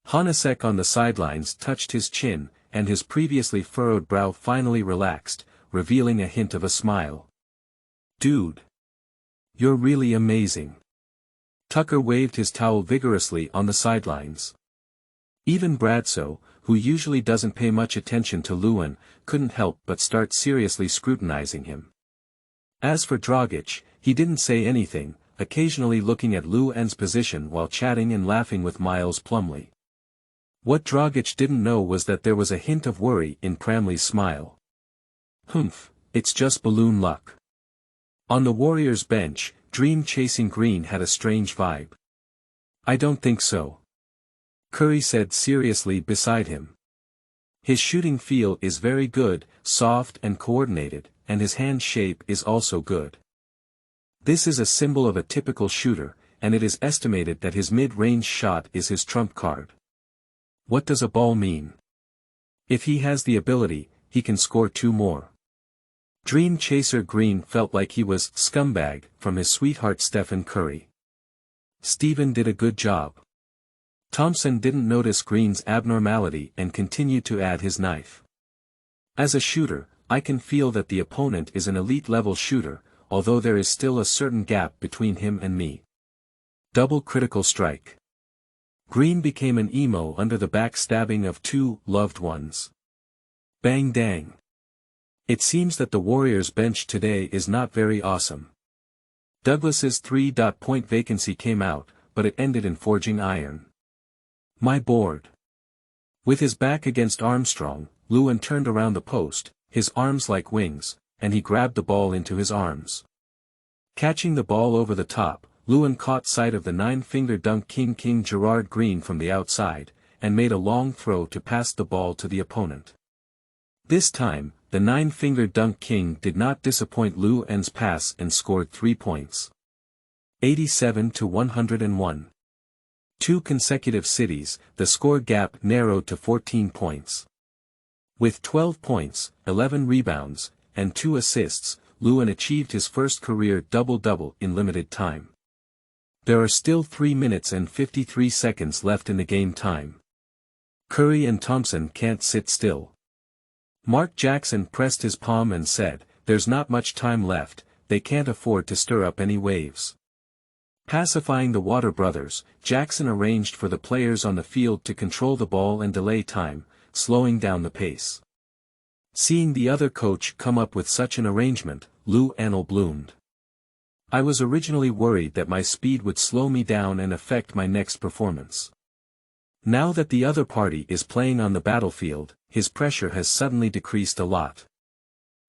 Honasek on the sidelines touched his chin, and his previously furrowed brow finally relaxed, revealing a hint of a smile. Dude. You're really amazing. Tucker waved his towel vigorously on the sidelines. Even Blaiseau, who usually doesn't pay much attention to Lewin, couldn't help but start seriously scrutinizing him. As for Dragic, he didn't say anything, occasionally looking at Lewin's position while chatting and laughing with Miles Plumlee. What Dragic didn't know was that there was a hint of worry in Plumlee's smile. Humph, it's just balloon luck. On the Warriors' bench, dream-chasing Green had a strange vibe. I don't think so. Curry said seriously beside him. His shooting feel is very good, soft and coordinated, and his hand shape is also good. This is a symbol of a typical shooter, and it is estimated that his mid-range shot is his trump card. What does a ball mean? If he has the ability, he can score 2 more. Dream chaser Green felt like he was scumbag from his sweetheart Stephen Curry. Steven did a good job. Thompson didn't notice Green's abnormality and continued to add his knife. As a shooter, I can feel that the opponent is an elite-level shooter, although there is still a certain gap between him and me. Double critical strike. Green became an emo under the backstabbing of 2 loved ones. Bang dang. It seems that the Warriors' bench today is not very awesome. Douglas's 3-point vacancy came out, but it ended in forging iron. My board. With his back against Armstrong, Lewin turned around the post, his arms like wings, and he grabbed the ball into his arms. Catching the ball over the top, Lewin caught sight of the 9-finger dunk King Gerard Green from the outside, and made a long throw to pass the ball to the opponent. This time, the 9-finger dunk King did not disappoint Lewin's pass and scored 3 points. 87-101. 2 consecutive cities, the score gap narrowed to 14 points. With 12 points, 11 rebounds, and 2 assists, Lewin achieved his first career double-double in limited time. There are still 3 minutes and 53 seconds left in the game time. Curry and Thompson can't sit still. Mark Jackson pressed his palm and said, "There's not much time left, they can't afford to stir up any waves." Pacifying the Water brothers, Jackson arranged for the players on the field to control the ball and delay time, slowing down the pace. Seeing the other coach come up with such an arrangement, Lewin bloomed. I was originally worried that my speed would slow me down and affect my next performance. Now that the other party is playing on the battlefield, his pressure has suddenly decreased a lot.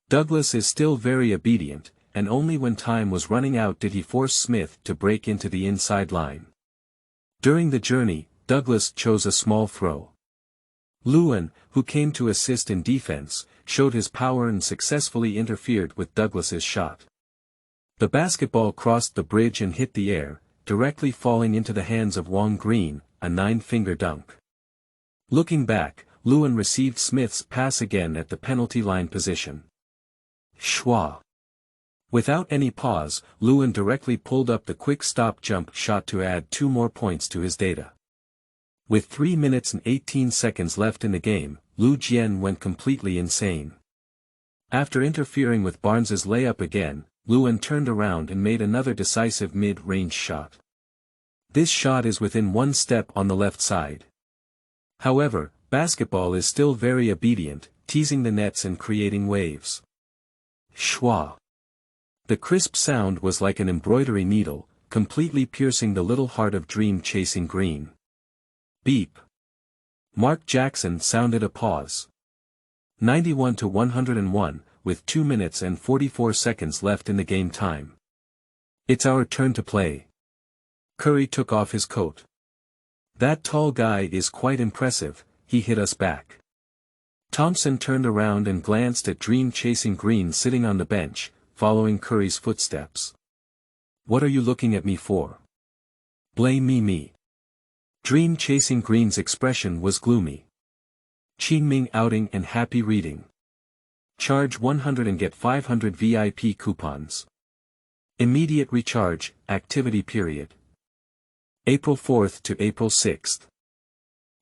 Douglas is still very obedient, and only when time was running out did he force Smith to break into the inside line. During the journey, Douglas chose a small throw. Lewin, who came to assist in defense, showed his power and successfully interfered with Douglas's shot. The basketball crossed the bridge and hit the air, directly falling into the hands of Wong Green, a 9-finger dunk. Looking back, Lewin received Smith's pass again at the penalty line position. Schwa. Without any pause, Lewin directly pulled up the quick stop jump shot to add 2 more points to his data. With 3 minutes and 18 seconds left in the game, Lu Jian went completely insane. After interfering with Barnes's layup again, Lewin turned around and made another decisive mid-range shot. This shot is within 1 step on the left side. However, basketball is still very obedient, teasing the nets and creating waves. Schwa. The crisp sound was like an embroidery needle, completely piercing the little heart of dream-chasing Green. Beep. Mark Jackson sounded a pause. 91-101, with 2 minutes and 44 seconds left in the game time. It's our turn to play. Curry took off his coat. That tall guy is quite impressive, he hit us back. Thompson turned around and glanced at Dream chasing Green sitting on the bench, following Curry's footsteps. What are you looking at me for? Blame me. Dream chasing Green's expression was gloomy. Qingming outing and happy reading. Charge 100 and get 500 VIP coupons. Immediate recharge, activity period. April 4th to April 6th.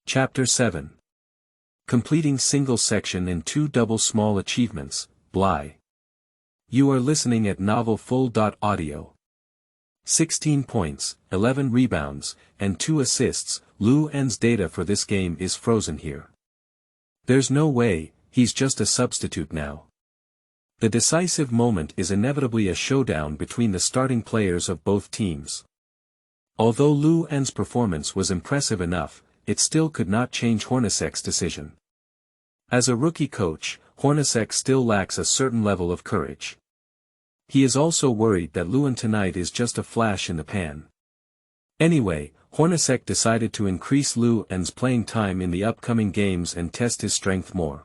Chapter 7. Completing single section in 2 double small achievements, Bligh. You are listening at novel full.audio. 16 points, 11 rebounds, and 2 assists. Lu En's data for this game is frozen here. There's no way, he's just a substitute now. The decisive moment is inevitably a showdown between the starting players of both teams. Although Lu En's performance was impressive enough, it still could not change Hornacek's decision. As a rookie coach, Hornacek still lacks a certain level of courage. He is also worried that Lu En tonight is just a flash in the pan. Anyway, Hornacek decided to increase Lu En's playing time in the upcoming games and test his strength more.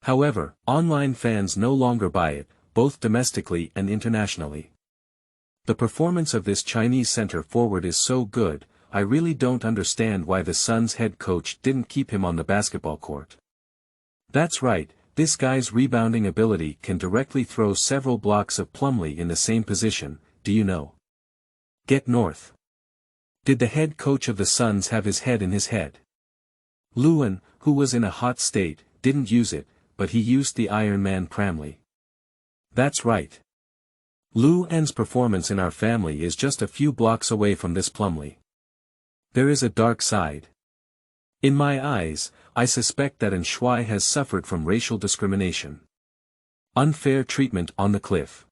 However, online fans no longer buy it, both domestically and internationally. The performance of this Chinese center forward is so good, I really don't understand why the Suns head coach didn't keep him on the basketball court. That's right, this guy's rebounding ability can directly throw several blocks of Plumlee in the same position, do you know? Get north. Did the head coach of the Suns have his head in his head? Lu En, who was in a hot state, didn't use it, but he used the Iron Man Plumlee. That's right. Lu En's performance in our family is just a few blocks away from this Plumlee. There is a dark side. In my eyes, I suspect that Huai has suffered from racial discrimination. Unfair treatment on the cliff.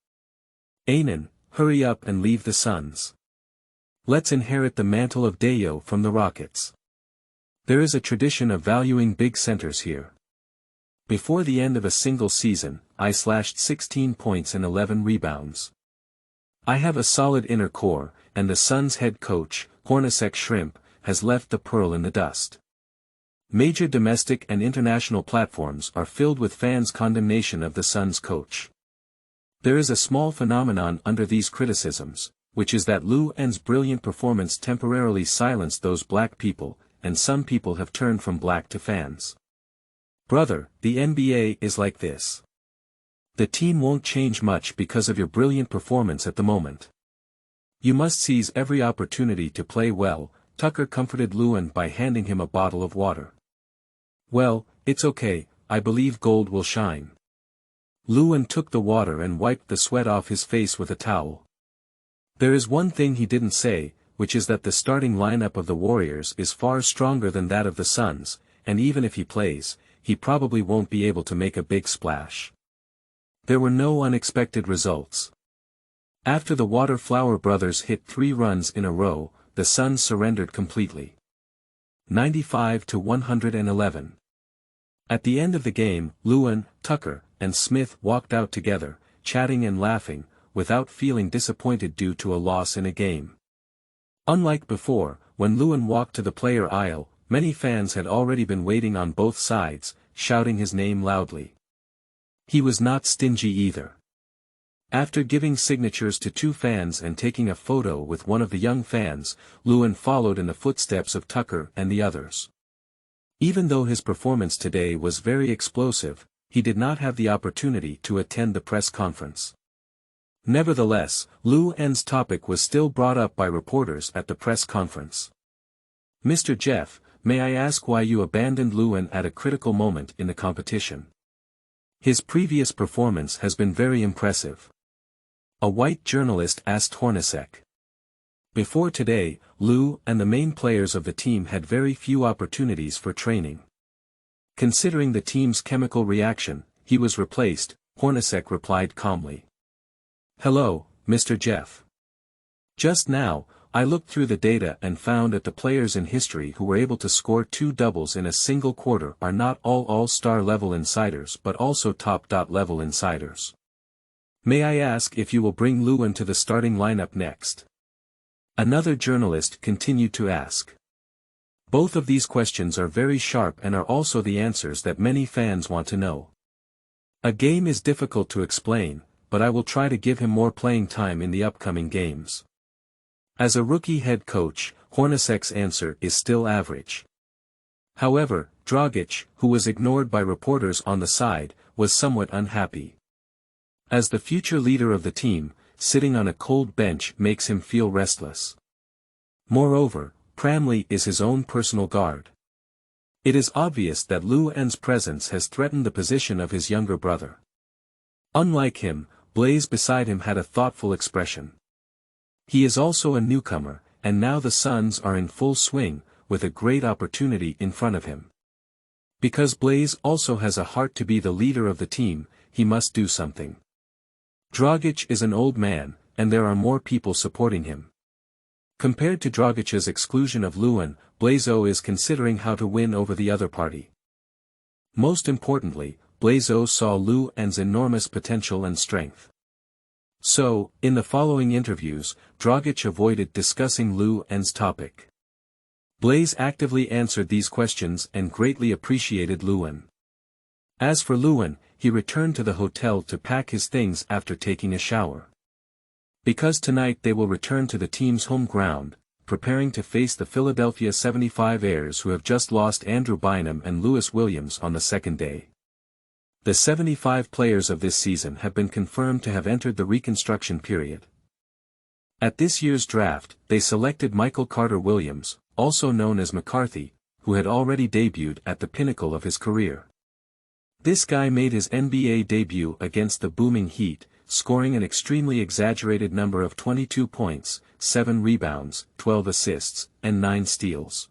Anan, hurry up and leave the Suns. Let's inherit the mantle of Dayo from the Rockets. There is a tradition of valuing big centers here. Before the end of a single season, I slashed 16 points and 11 rebounds. I have a solid inner core, and the Suns head coach, Hornacek Shrimp, has left the pearl in the dust. Major domestic and international platforms are filled with fans' condemnation of the Suns coach. There is a small phenomenon under these criticisms, which is that Lu En's brilliant performance temporarily silenced those black people, and some people have turned from black to fans. Brother, the NBA is like this. The team won't change much because of your brilliant performance at the moment. You must seize every opportunity to play well. Tucker comforted Lu En by handing him a bottle of water. Well, it's okay, I believe gold will shine. Lu En took the water and wiped the sweat off his face with a towel. There is one thing he didn't say, which is that the starting lineup of the Warriors is far stronger than that of the Suns, and even if he plays, he probably won't be able to make a big splash. There were no unexpected results. After the Water-Flower brothers hit 3 runs in a row, the Suns surrendered completely. 95-111. At the end of the game, Lu En, Tucker, and Smith walked out together, chatting and laughing, without feeling disappointed due to a loss in a game. Unlike before, when Lu En walked to the player aisle, many fans had already been waiting on both sides, shouting his name loudly. He was not stingy either. After giving signatures to 2 fans and taking a photo with one of the young fans, Lu En followed in the footsteps of Tucker and the others. Even though his performance today was very explosive, he did not have the opportunity to attend the press conference. Nevertheless, Lu En's topic was still brought up by reporters at the press conference. Mr. Jeff, may I ask why you abandoned Lu En at a critical moment in the competition? His previous performance has been very impressive. A white journalist asked Hornacek. Before today, Lu and the main players of the team had very few opportunities for training. Considering the team's chemical reaction, he was replaced, Hornacek replied calmly. Hello, Mr. Jeff. Just now, I looked through the data and found that the players in history who were able to score 2 doubles in a single quarter are not all all-star level insiders but also top-level insiders. May I ask if you will bring Lu En to the starting lineup next? Another journalist continued to ask. Both of these questions are very sharp and are also the answers that many fans want to know. A game is difficult to explain, but I will try to give him more playing time in the upcoming games. As a rookie head coach, Hornacek's answer is still average. However, Dragic, who was ignored by reporters on the side, was somewhat unhappy. As the future leader of the team, sitting on a cold bench makes him feel restless. Moreover, Pramley is his own personal guard. It is obvious that Luan's presence has threatened the position of his younger brother. Unlike him, Blaiseau beside him had a thoughtful expression. He is also a newcomer, and now the Suns are in full swing, with a great opportunity in front of him. Because Blaiseau also has a heart to be the leader of the team, he must do something. Dragic is an old man, and there are more people supporting him. Compared to Dragic's exclusion of Luan, Blaiseau is considering how to win over the other party. Most importantly, Blaiseau saw Luan's enormous potential and strength. So, in the following interviews, Dragic avoided discussing Luan's topic. Blaiseau actively answered these questions and greatly appreciated Luan. As for Luan, he returned to the hotel to pack his things after taking a shower. Because tonight they will return to the team's home ground, preparing to face the Philadelphia 75ers who have just lost Andrew Bynum and Lewis Williams on the second day. The 75 players of this season have been confirmed to have entered the reconstruction period. At this year's draft, they selected Michael Carter-Williams, also known as McCarthy, who had already debuted at the pinnacle of his career. This guy made his NBA debut against the booming Heat, scoring an extremely exaggerated number of 22 points, 7 rebounds, 12 assists, and 9 steals.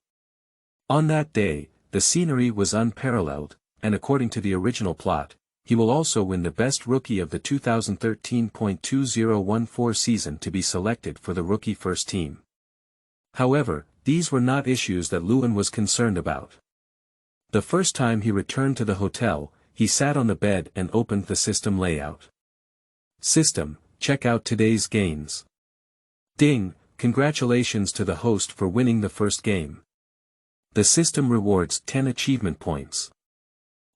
On that day, the scenery was unparalleled, and according to the original plot, he will also win the best rookie of the 2013-2014 season to be selected for the rookie first team. However, these were not issues that Luan was concerned about. The first time he returned to the hotel, he sat on the bed and opened the system layout. System, check out today's gains. Ding, congratulations to the host for winning the first game. The system rewards 10 achievement points.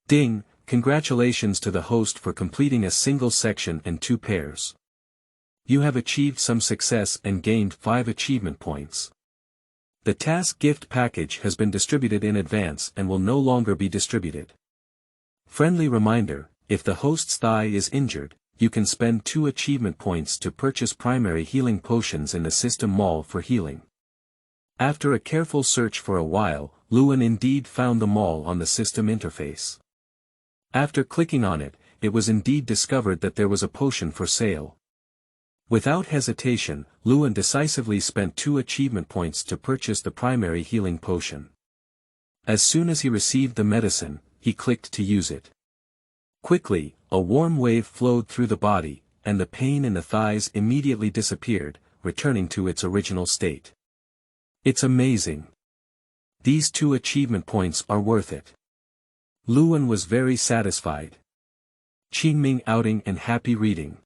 Ding, congratulations to the host for completing a single section and 2 pairs. You have achieved some success and gained 5 achievement points. The task gift package has been distributed in advance and will no longer be distributed. Friendly reminder, if the host's thigh is injured, you can spend 2 achievement points to purchase primary healing potions in the system mall for healing. After a careful search for a while, Luan indeed found the mall on the system interface. After clicking on it, it was indeed discovered that there was a potion for sale. Without hesitation, Luan decisively spent 2 achievement points to purchase the primary healing potion. As soon as he received the medicine, he clicked to use it. Quickly, a warm wave flowed through the body, and the pain in the thighs immediately disappeared, returning to its original state. It's amazing. These 2 achievement points are worth it. Luan was very satisfied. Qingming outing and happy reading.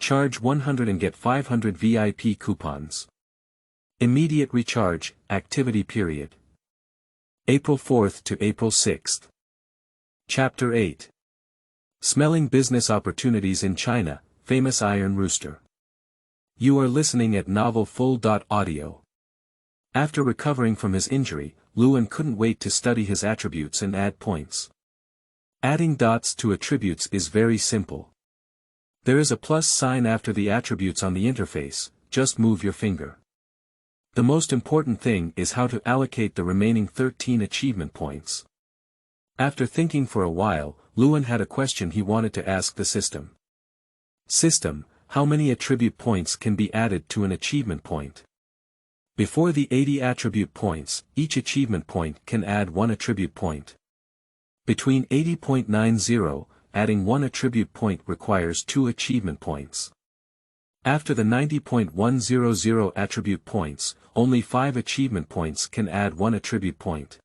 Charge 100 and get 500 VIP coupons. Immediate recharge, activity period. April 4th to April 6th. Chapter 8. Smelling Business Opportunities in China, Famous Iron Rooster. You are listening at novelfull.audio. After recovering from his injury, Luan couldn't wait to study his attributes and add points. Adding dots to attributes is very simple. There is a plus sign after the attributes on the interface, just move your finger. The most important thing is how to allocate the remaining 13 achievement points. After thinking for a while, Luan had a question he wanted to ask the system. System, how many attribute points can be added to an achievement point? Before the 80 attribute points, each achievement point can add 1 attribute point. Between 80.90, adding 1 attribute point requires 2 achievement points. After the 90.100 attribute points, only 5 achievement points can add 1 attribute point.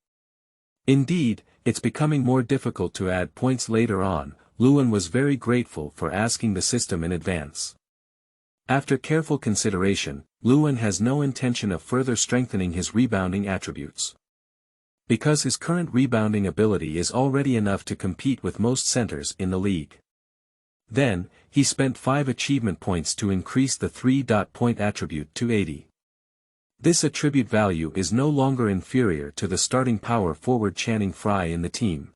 Indeed, it's becoming more difficult to add points later on. Luan was very grateful for asking the system in advance. After careful consideration, Luan has no intention of further strengthening his rebounding attributes. Because his current rebounding ability is already enough to compete with most centers in the league. Then, he spent 5 achievement points to increase the 3-point attribute to 80. This attribute value is no longer inferior to the starting power forward Channing Frye in the team.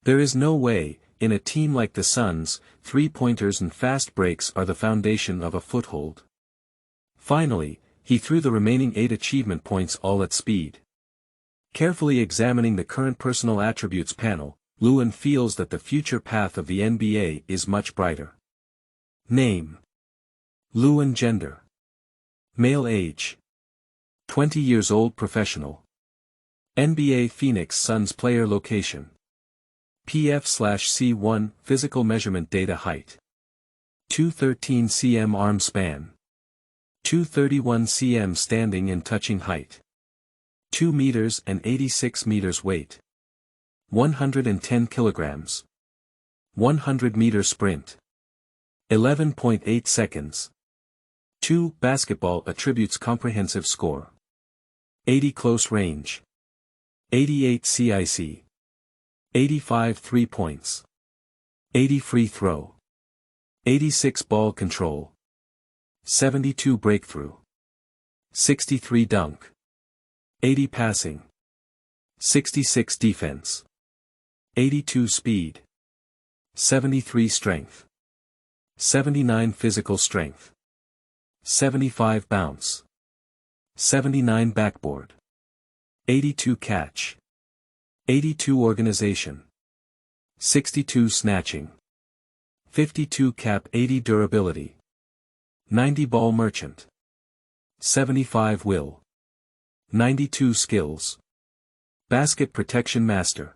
There is no way, in a team like the Suns, 3-pointers and fast breaks are the foundation of a foothold. Finally, he threw the remaining 8 achievement points all at speed. Carefully examining the current personal attributes panel, Lewin feels that the future path of the NBA is much brighter. Name: Lewin. Gender: male. Age: 20 years old. Professional. NBA Phoenix Suns player. Location: PF/C1. Physical measurement data: height 213 cm, arm span 231 cm, standing and touching height 2 meters and 86 meters, weight 110 kilograms, 100-meter sprint 11.8 seconds. 2. Basketball attributes: comprehensive score 80 close range, 88 CIC, 85 3 points, 80 free throw, 86 ball control, 72 breakthrough, 63 dunk, 80 passing, 66 defense, 82 speed, 73 strength, 79 physical strength, 75 bounce, 79 backboard, 82 catch, 82 organization, 62 snatching, 52 cap, 80 durability, 90 ball merchant, 75 will, 92 skills, basket protection master.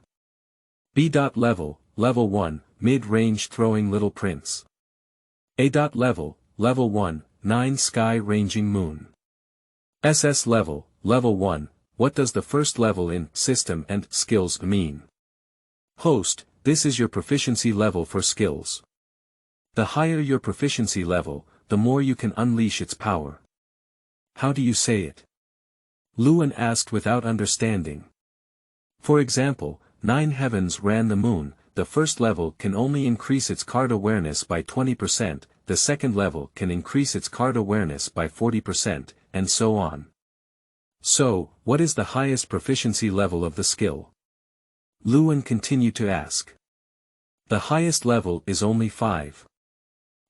B. Level: Level 1, mid-range throwing Little Prince. A. Level: Level 1, 9 sky ranging moon. SS level: Level 1, what does the first level in system and skills mean? Host: this is your proficiency level for skills. The higher your proficiency level, the more you can unleash its power. How do you say it? Lewin asked without understanding. For example, 9 heavens ran the moon. The first level can only increase its card awareness by 20%, the second level can increase its card awareness by 40%, and so on. So, what is the highest proficiency level of the skill? Lewin continued to ask. The highest level is only 5.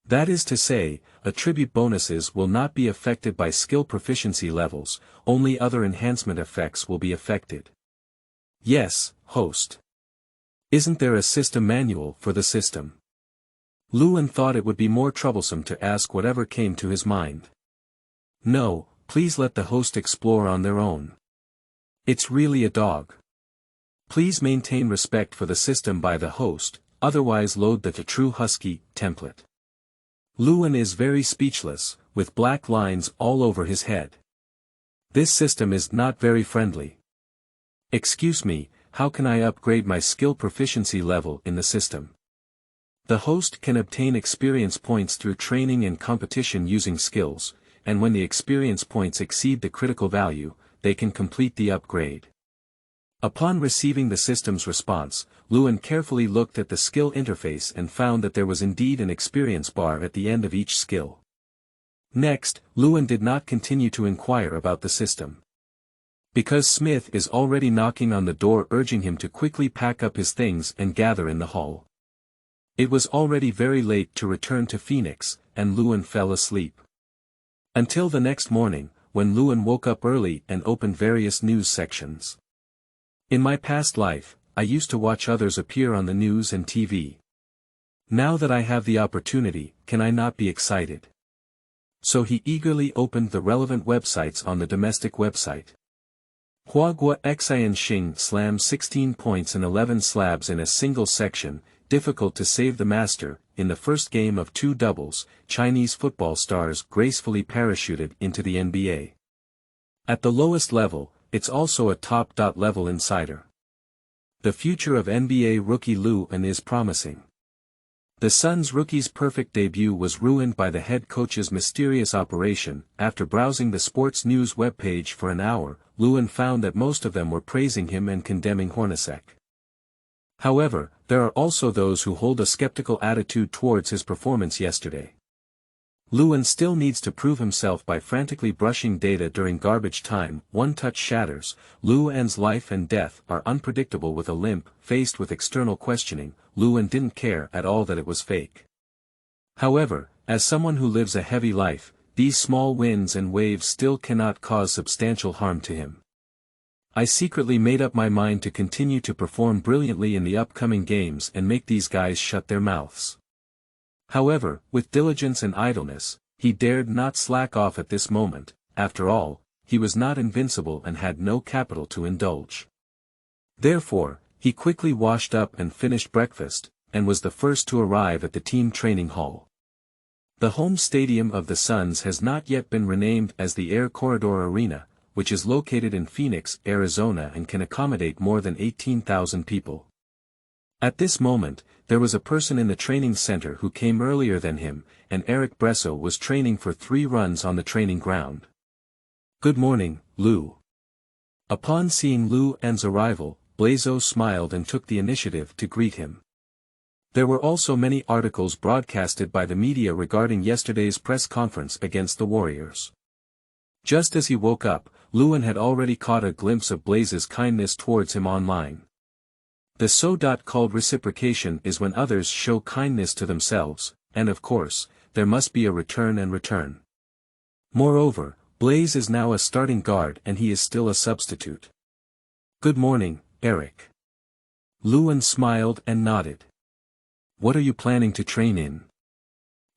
That is to say, attribute bonuses will not be affected by skill proficiency levels, only other enhancement effects will be affected. Yes, host. Isn't there a system manual for the system? Lewin thought it would be more troublesome to ask whatever came to his mind. No, please let the host explore on their own. It's really a dog. Please maintain respect for the system by the host, otherwise load the True Husky template. Lewin is very speechless, with black lines all over his head. This system is not very friendly. Excuse me, how can I upgrade my skill proficiency level in the system? The host can obtain experience points through training and competition using skills, and when the experience points exceed the critical value, they can complete the upgrade. Upon receiving the system's response, Lewin carefully looked at the skill interface and found that there was indeed an experience bar at the end of each skill. Next, Lewin did not continue to inquire about the system. Because Smith is already knocking on the door urging him to quickly pack up his things and gather in the hall. It was already very late to return to Phoenix, and Lewin fell asleep. Until the next morning, when Lewin woke up early and opened various news sections. In my past life, I used to watch others appear on the news and TV. Now that I have the opportunity, can I not be excited? So he eagerly opened the relevant websites on the domestic website. Huai Xian Xing slams 16 points and 11 slabs in a single section, difficult to save the master. In the first game of 2 doubles, Chinese football stars gracefully parachuted into the NBA. At the lowest level, it's also a top-level insider. The future of NBA rookie Lewin is promising. The Suns rookie's perfect debut was ruined by the head coach's mysterious operation. After browsing the sports news webpage for an hour, Lewin found that most of them were praising him and condemning Hornacek. However, there are also those who hold a skeptical attitude towards his performance yesterday. Lewin still needs to prove himself by frantically brushing data during garbage time. One touch shatters. Lewin's life and death are unpredictable. With a limp. Faced with external questioning, Lewin didn't care at all that it was fake. However, as someone who lives a heavy life, these small winds and waves still cannot cause substantial harm to him. I secretly made up my mind to continue to perform brilliantly in the upcoming games and make these guys shut their mouths. However, with diligence and idleness, he dared not slack off at this moment. After all, he was not invincible and had no capital to indulge. Therefore, he quickly washed up and finished breakfast, and was the first to arrive at the team training hall. The home stadium of the Suns has not yet been renamed as the Air Corridor Arena, which is located in Phoenix, Arizona and can accommodate more than 18,000 people. At this moment, there was a person in the training center who came earlier than him, and Blaiseau was training for 3 runs on the training ground. "Good morning, Lou." Upon seeing Lewin's arrival, Blaiseau smiled and took the initiative to greet him. There were also many articles broadcasted by the media regarding yesterday's press conference against the Warriors. Just as he woke up, Lewin had already caught a glimpse of Blaiseau's kindness towards him online. The so-called reciprocation is when others show kindness to themselves, and of course, there must be a return and return. Moreover, Blaiseau is now a starting guard and he is still a substitute. "Good morning, Eric." Lewin smiled and nodded. "What are you planning to train in?"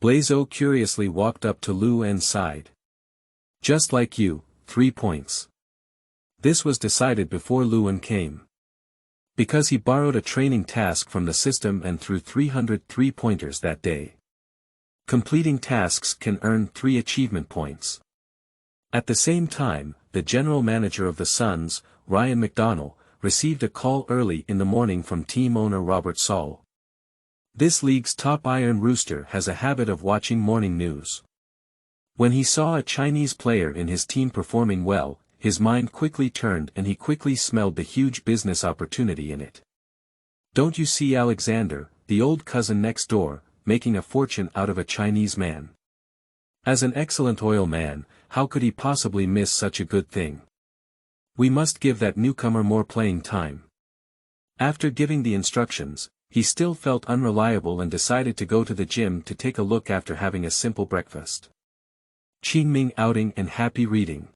Blaiseau curiously walked up to Lewin's side. "Just like you, 3 points." This was decided before Lewin came. Because he borrowed a training task from the system and threw 300 3-pointers that day. Completing tasks can earn 3 achievement points. At the same time, the general manager of the Suns, Ryan McDonnell, received a call early in the morning from team owner Robert Saul. This league's top iron Rooster has a habit of watching morning news. When he saw a Chinese player in his team performing well, his mind quickly turned and he quickly smelled the huge business opportunity in it. "Don't you see Alexander, the old cousin next door, making a fortune out of a Chinese man? As an excellent oil man, how could he possibly miss such a good thing? We must give that newcomer more playing time." After giving the instructions, he still felt unreliable and decided to go to the gym to take a look after having a simple breakfast. Qingming outing and happy reading.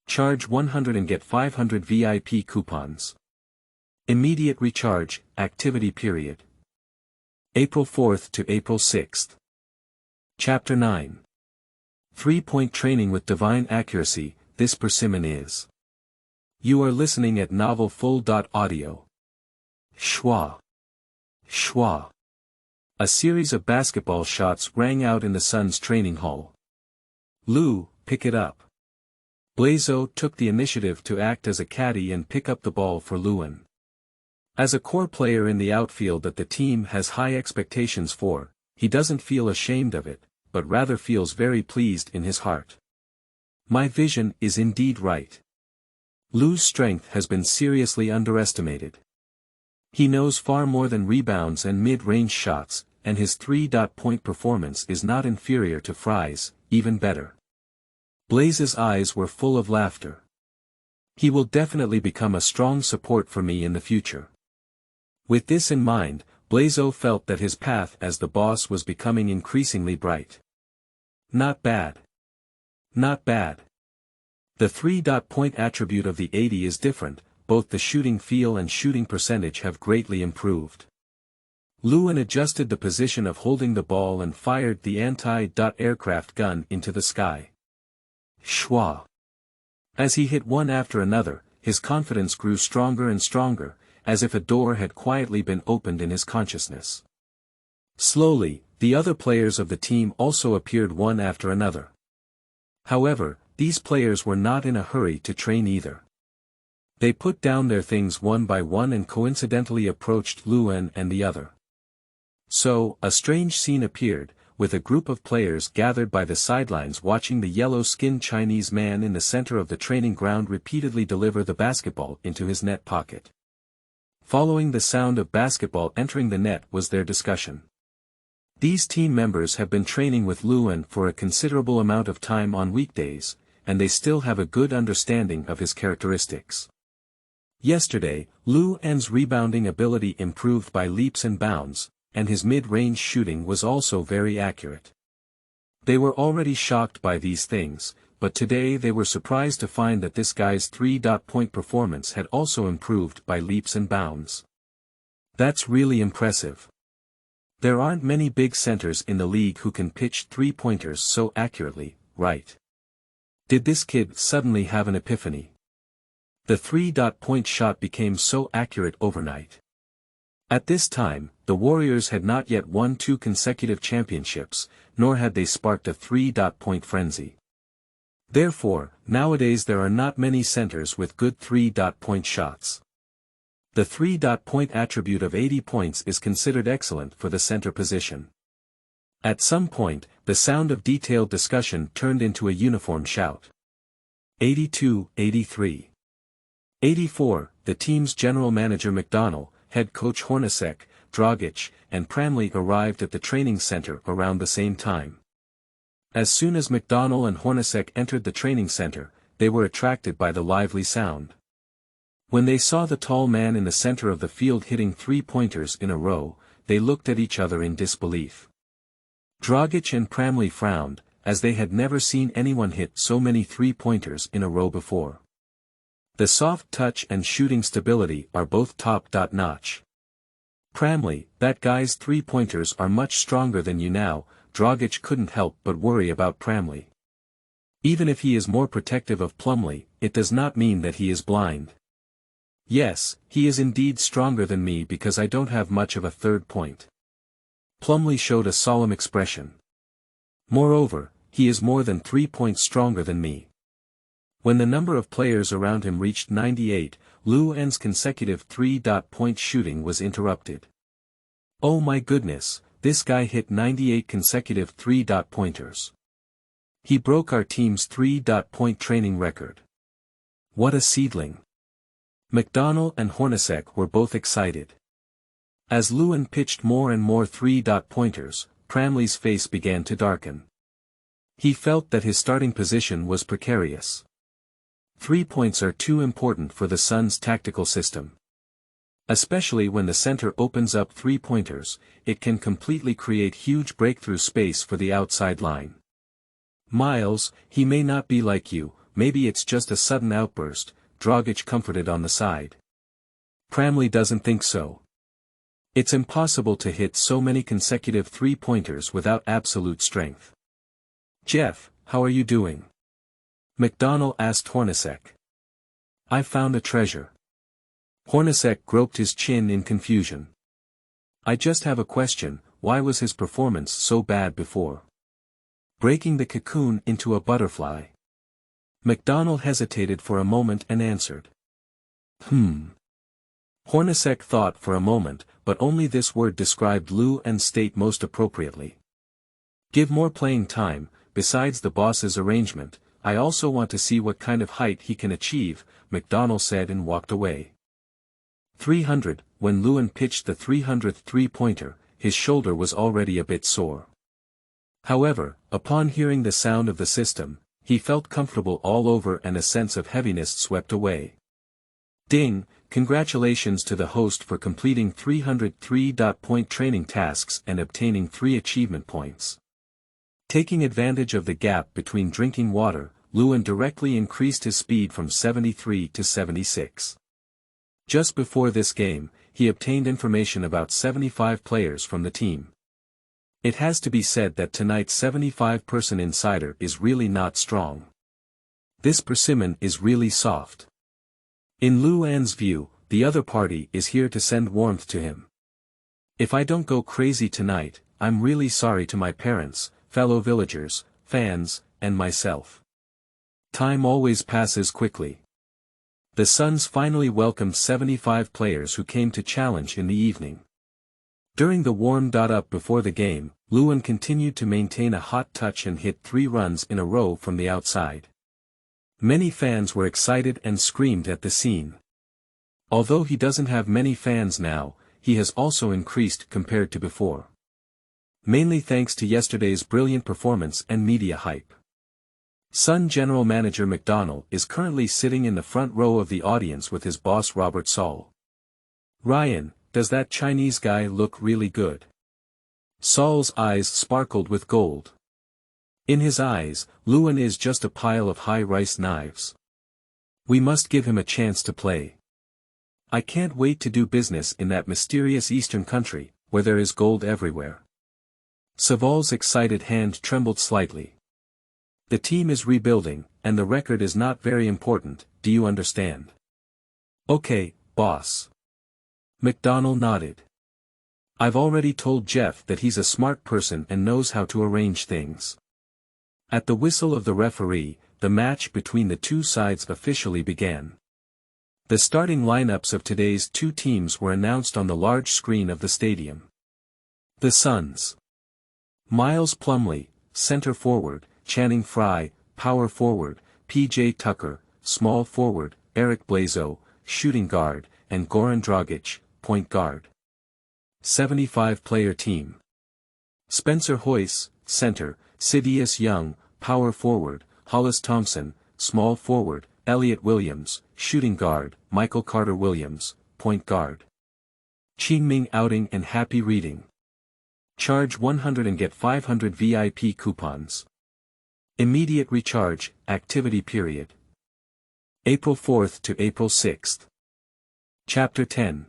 Charge 100 and get 500 VIP coupons. Immediate recharge, activity period. April 4th to April 6th. Chapter 9. 3-point training with divine accuracy. This persimmon is. You are listening at Novel Full.audio. Schwa. Schwa. A series of basketball shots rang out in the Suns training hall. "Lou, pick it up." Blaiseau took the initiative to act as a caddy and pick up the ball for Lewin. As a core player in the outfield that the team has high expectations for, he doesn't feel ashamed of it, but rather feels very pleased in his heart. My vision is indeed right. Lou's strength has been seriously underestimated. He knows far more than rebounds and mid-range shots, and his 3-point performance is not inferior to Fry's, even better. Blaiseau's eyes were full of laughter. He will definitely become a strong support for me in the future. With this in mind, Blaiseau felt that his path as the boss was becoming increasingly bright. Not bad. Not bad. The 3-point attribute of the 80 is different, both the shooting feel and shooting percentage have greatly improved. Lewin adjusted the position of holding the ball and fired the anti-aircraft gun into the sky. Schwa. As he hit one after another, his confidence grew stronger and stronger, as if a door had quietly been opened in his consciousness. Slowly, the other players of the team also appeared one after another. However, these players were not in a hurry to train either. They put down their things one by one and coincidentally approached Lewin and the other. So, a strange scene appeared, with a group of players gathered by the sidelines watching the yellow-skinned Chinese man in the center of the training ground repeatedly deliver the basketball into his net pocket. Following the sound of basketball entering the net was their discussion. These team members have been training with Luan for a considerable amount of time on weekdays, and they still have a good understanding of his characteristics. Yesterday, Luan's rebounding ability improved by leaps and bounds, and his mid-range shooting was also very accurate. They were already shocked by these things, but today they were surprised to find that this guy's three-point performance had also improved by leaps and bounds. That's really impressive. There aren't many big centers in the league who can pitch three-pointers so accurately, right? Did this kid suddenly have an epiphany? The three-point shot became so accurate overnight. At this time, the Warriors had not yet won 2 consecutive championships, nor had they sparked a three-point frenzy. Therefore, nowadays there are not many centers with good three-point shots. The three-point attribute of 80 points is considered excellent for the center position. At some point, the sound of detailed discussion turned into a uniform shout. 82, 83. 84, the team's general manager McDonald, head coach Hornacek, Dragic, and Pramley arrived at the training center around the same time. As soon as McDonald and Hornacek entered the training center, they were attracted by the lively sound. When they saw the tall man in the center of the field hitting three-pointers in a row, they looked at each other in disbelief. Dragic and Pramley frowned, as they had never seen anyone hit so many three-pointers in a row before. The soft touch and shooting stability are both top-notch. Pramley, that guy's three-pointers are much stronger than you now. Dragic couldn't help but worry about Pramley. Even if he is more protective of Plumlee, it does not mean that he is blind. Yes, he is indeed stronger than me because I don't have much of a third point. Plumlee showed a solemn expression. Moreover, he is more than 3 points stronger than me. When the number of players around him reached 98, Luan's consecutive three-point shooting was interrupted. Oh my goodness, this guy hit 98 consecutive three-pointers. He broke our team's three-point training record. What a seedling. McDonald and Hornacek were both excited. As Luan pitched more and more three-pointers, Pramley's face began to darken. He felt that his starting position was precarious. 3 points are too important for the Suns' tactical system. Especially when the center opens up three-pointers, it can completely create huge breakthrough space for the outside line. Miles, he may not be like you, maybe it's just a sudden outburst, Dragic comforted on the side. Pramley doesn't think so. It's impossible to hit so many consecutive three-pointers without absolute strength. Jeff, how are you doing? McDonald asked Hornacek. I found a treasure. Hornacek groped his chin in confusion. I just have a question, why was his performance so bad before? Breaking the cocoon into a butterfly. McDonald hesitated for a moment and answered. Hornacek thought for a moment, but only this word described Luan's state most appropriately. Give more playing time, besides the boss's arrangement, I also want to see what kind of height he can achieve, McDonald said and walked away. 300, when Luan pitched the 300th three-pointer, his shoulder was already a bit sore. However, upon hearing the sound of the system, he felt comfortable all over and a sense of heaviness swept away. Ding, congratulations to the host for completing 300 three-point training tasks and obtaining 3 achievement points. Taking advantage of the gap between drinking water, Luan directly increased his speed from 73 to 76. Just before this game, he obtained information about 75 players from the team. It has to be said that tonight's 75-person insider is really not strong. This persimmon is really soft. In Luan's view, the other party is here to send warmth to him. If I don't go crazy tonight, I'm really sorry to my parents, fellow villagers, fans, and myself. Time always passes quickly. The Suns finally welcomed 75 players who came to challenge in the evening. During the warm-up before the game, Lewin continued to maintain a hot touch and hit 3 runs in a row from the outside. Many fans were excited and screamed at the scene. Although he doesn't have many fans now, he has also increased compared to before. Mainly thanks to yesterday's brilliant performance and media hype. Sun general manager McDonnell is currently sitting in the front row of the audience with his boss Robert Saul. "Ryan, does that Chinese guy look really good?" Saul's eyes sparkled with gold. In his eyes, Lewin is just a pile of high rice knives. "We must give him a chance to play. I can't wait to do business in that mysterious eastern country, where there is gold everywhere." Saval's excited hand trembled slightly. "The team is rebuilding, and the record is not very important, do you understand?" "Okay, boss." McDonnell nodded. "I've already told Jeff that he's a smart person and knows how to arrange things." At the whistle of the referee, the match between the two sides officially began. The starting lineups of today's two teams were announced on the large screen of the stadium. The Suns. Miles Plumlee, center forward; Channing Frye, power forward; P.J. Tucker, small forward; Eric Blaiseau, shooting guard; and Goran Dragic, point guard. 75-player team. Spencer Hoyce, center; Sidious Young, power forward; Hollis Thompson, small forward; Elliot Williams, shooting guard; Michael Carter-Williams, point guard. Qingming outing and happy reading. Charge 100 and get 500 VIP coupons. Immediate recharge, activity period. April 4th to April 6th. Chapter 10.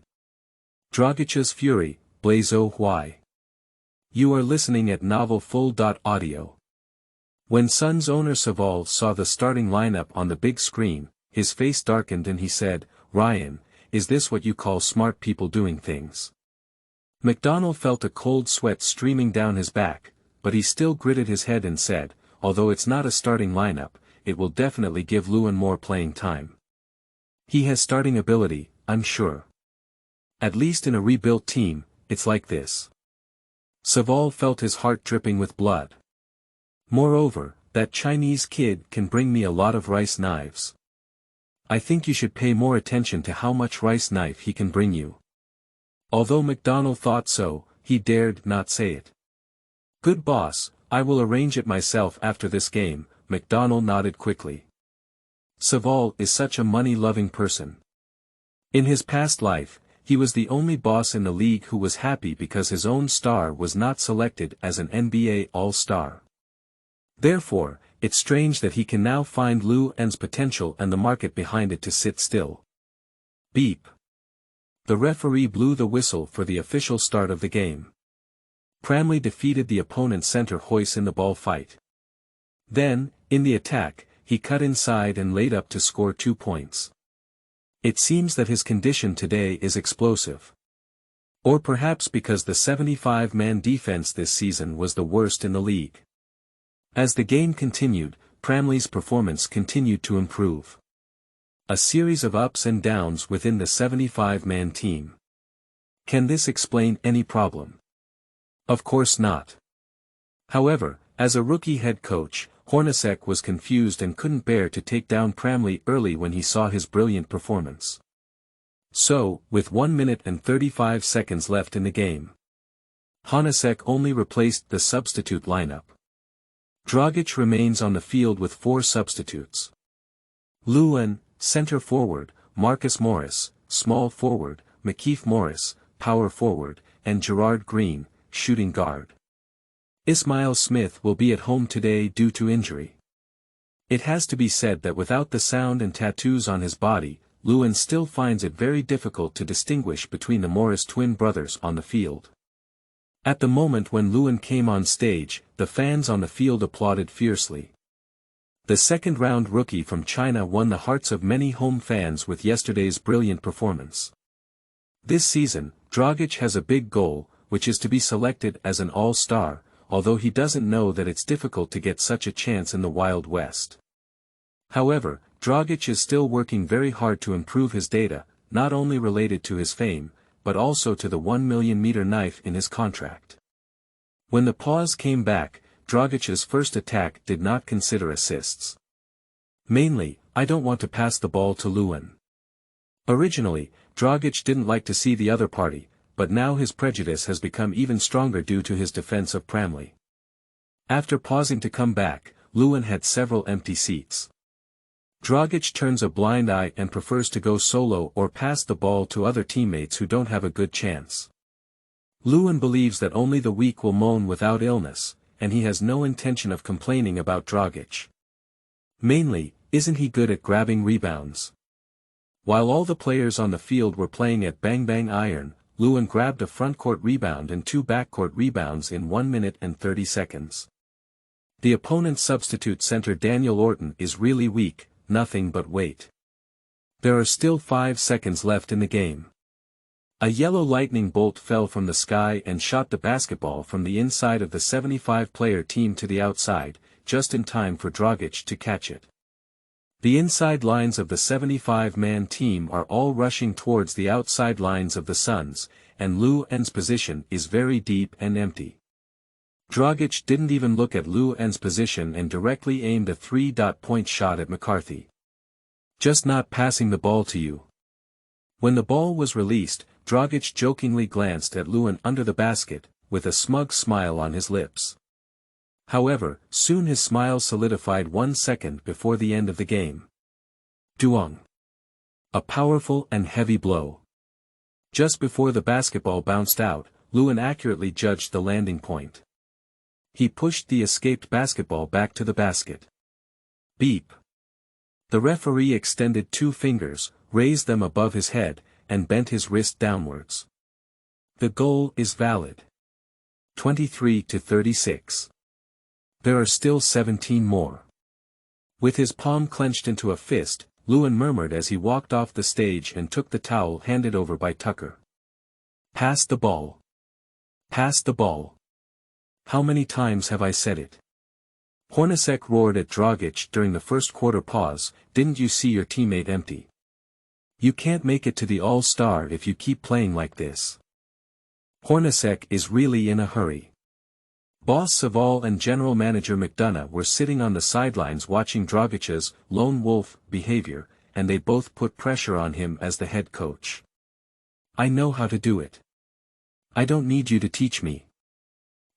Dragic's Fury, Blaiseau Huai. You are listening at Novel Full.audio. When Suns owner Saval saw the starting lineup on the big screen, his face darkened and he said, "Ryan, is this what you call smart people doing things?" McDonnell felt a cold sweat streaming down his back, but he still gritted his head and said, "Although it's not a starting lineup, it will definitely give Lewin more playing time. He has starting ability, I'm sure. At least in a rebuilt team, it's like this." Saval felt his heart dripping with blood. "Moreover, that Chinese kid can bring me a lot of rice knives. I think you should pay more attention to how much rice knife he can bring you." Although McDonnell thought so, he dared not say it. "Good boss, I will arrange it myself after this game," McDonnell nodded quickly. Saval is such a money-loving person. In his past life, he was the only boss in the league who was happy because his own star was not selected as an NBA All-Star. Therefore, it's strange that he can now find Lewin's potential and the market behind it to sit still. Beep. The referee blew the whistle for the official start of the game. Plumlee defeated the opponent center Hoyce in the ball fight. Then, in the attack, he cut inside and laid up to score 2 points. It seems that his condition today is explosive. Or perhaps because the 75-man defense this season was the worst in the league. As the game continued, Plumlee's performance continued to improve. A series of ups and downs within the 75-man team. Can this explain any problem? Of course not. However, as a rookie head coach, Hornacek was confused and couldn't bear to take down Plumlee early when he saw his brilliant performance. So, with 1 minute and 35 seconds left in the game, Hornacek only replaced the substitute lineup. Dragic remains on the field with 4 substitutes. Lewin, center forward; Marcus Morris, small forward; McKeith Morris, power forward; and Gerard Green, shooting guard. Ismail Smith will be at home today due to injury. It has to be said that without the sound and tattoos on his body, Lewin still finds it very difficult to distinguish between the Morris twin brothers on the field. At the moment when Lewin came on stage, the fans on the field applauded fiercely. The second-round rookie from China won the hearts of many home fans with yesterday's brilliant performance. This season, Dragic has a big goal, which is to be selected as an all-star, although he doesn't know that it's difficult to get such a chance in the Wild West. However, Dragic is still working very hard to improve his data, not only related to his fame, but also to the 1 million meter knife in his contract. When the pause came back, Dragic's first attack did not consider assists. Mainly, I don't want to pass the ball to Lewin. Originally, Dragic didn't like to see the other party, but now his prejudice has become even stronger due to his defense of Pramley. After pausing to come back, Lewin had several empty seats. Dragic turns a blind eye and prefers to go solo or pass the ball to other teammates who don't have a good chance. Lewin believes that only the weak will moan without illness, and he has no intention of complaining about Dragic. Mainly, isn't he good at grabbing rebounds? While all the players on the field were playing at bang-bang iron, Lewin grabbed a front-court rebound and 2 back-court rebounds in 1 minute and 30 seconds. The opponent's substitute center Daniel Orton is really weak, nothing but weight. There are still 5 seconds left in the game. A yellow lightning bolt fell from the sky and shot the basketball from the inside of the 75-player team to the outside, just in time for Dragic to catch it. The inside lines of the 75-man team are all rushing towards the outside lines of the Suns, and Lewin's position is very deep and empty. Dragic didn't even look at Lewin's position and directly aimed a 3-point shot at McCarthy. Just not passing the ball to you. When the ball was released, Dragic jokingly glanced at Lewin under the basket, with a smug smile on his lips. However, soon his smile solidified 1 second before the end of the game. Duong. A powerful and heavy blow. Just before the basketball bounced out, Lewin accurately judged the landing point. He pushed the escaped basketball back to the basket. Beep. The referee extended 2 fingers, raised them above his head, and bent his wrist downwards. The goal is valid. 23-36. There are still 17 more. With his palm clenched into a fist, Lewin murmured as he walked off the stage and took the towel handed over by Tucker. Pass the ball. Pass the ball. How many times have I said it? Hornacek roared at Dragic during the first quarter pause, didn't you see your teammate empty? You can't make it to the All-Star if you keep playing like this. Hornacek is really in a hurry. Boss Saval and General Manager McDonough were sitting on the sidelines watching Dragic's lone wolf behavior, and they both put pressure on him as the head coach. I know how to do it. I don't need you to teach me.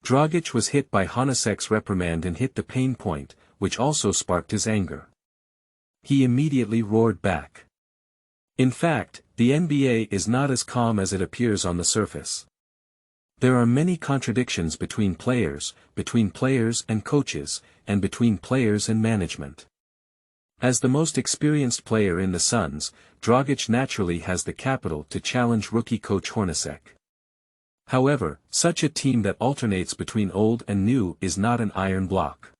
Dragic was hit by Hornacek's reprimand and hit the pain point, which also sparked his anger. He immediately roared back. In fact, the NBA is not as calm as it appears on the surface. There are many contradictions between players and coaches, and between players and management. As the most experienced player in the Suns, Dragic naturally has the capital to challenge rookie coach Hornacek. However, such a team that alternates between old and new is not an iron block.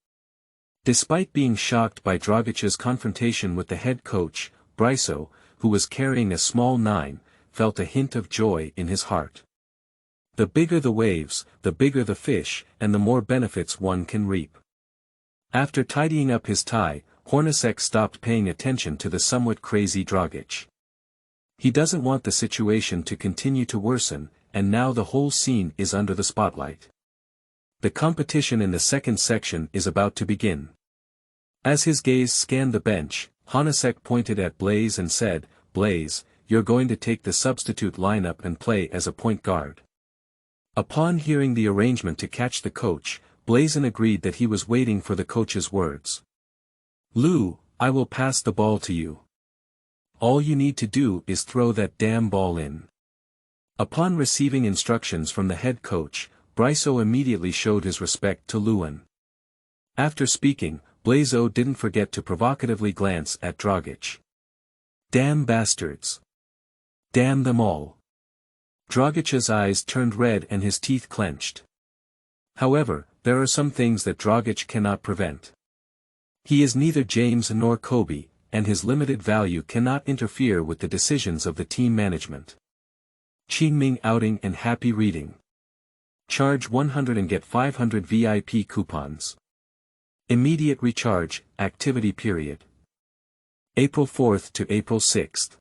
Despite being shocked by Dragic's confrontation with the head coach, Blaiseau, who was carrying a small 9, felt a hint of joy in his heart. The bigger the waves, the bigger the fish, and the more benefits one can reap. After tidying up his tie, Hornacek stopped paying attention to the somewhat crazy Dragic. He doesn't want the situation to continue to worsen, and now the whole scene is under the spotlight. The competition in the second section is about to begin. As his gaze scanned the bench, Hornacek pointed at Blaise and said, "Blaise, you're going to take the substitute lineup and play as a point guard." Upon hearing the arrangement to catch the coach, Blaise agreed that he was waiting for the coach's words. "Lou, I will pass the ball to you. All you need to do is throw that damn ball in." Upon receiving instructions from the head coach, Blaiseau immediately showed his respect to Lewin. After speaking, Blaiseau didn't forget to provocatively glance at Dragic. Damn bastards. Damn them all. Dragic's eyes turned red and his teeth clenched. However, there are some things that Dragic cannot prevent. He is neither James nor Kobe, and his limited value cannot interfere with the decisions of the team management. Qingming outing and happy reading. Charge 100 and get 500 VIP coupons. Immediate recharge, activity period. April 4th to April 6th.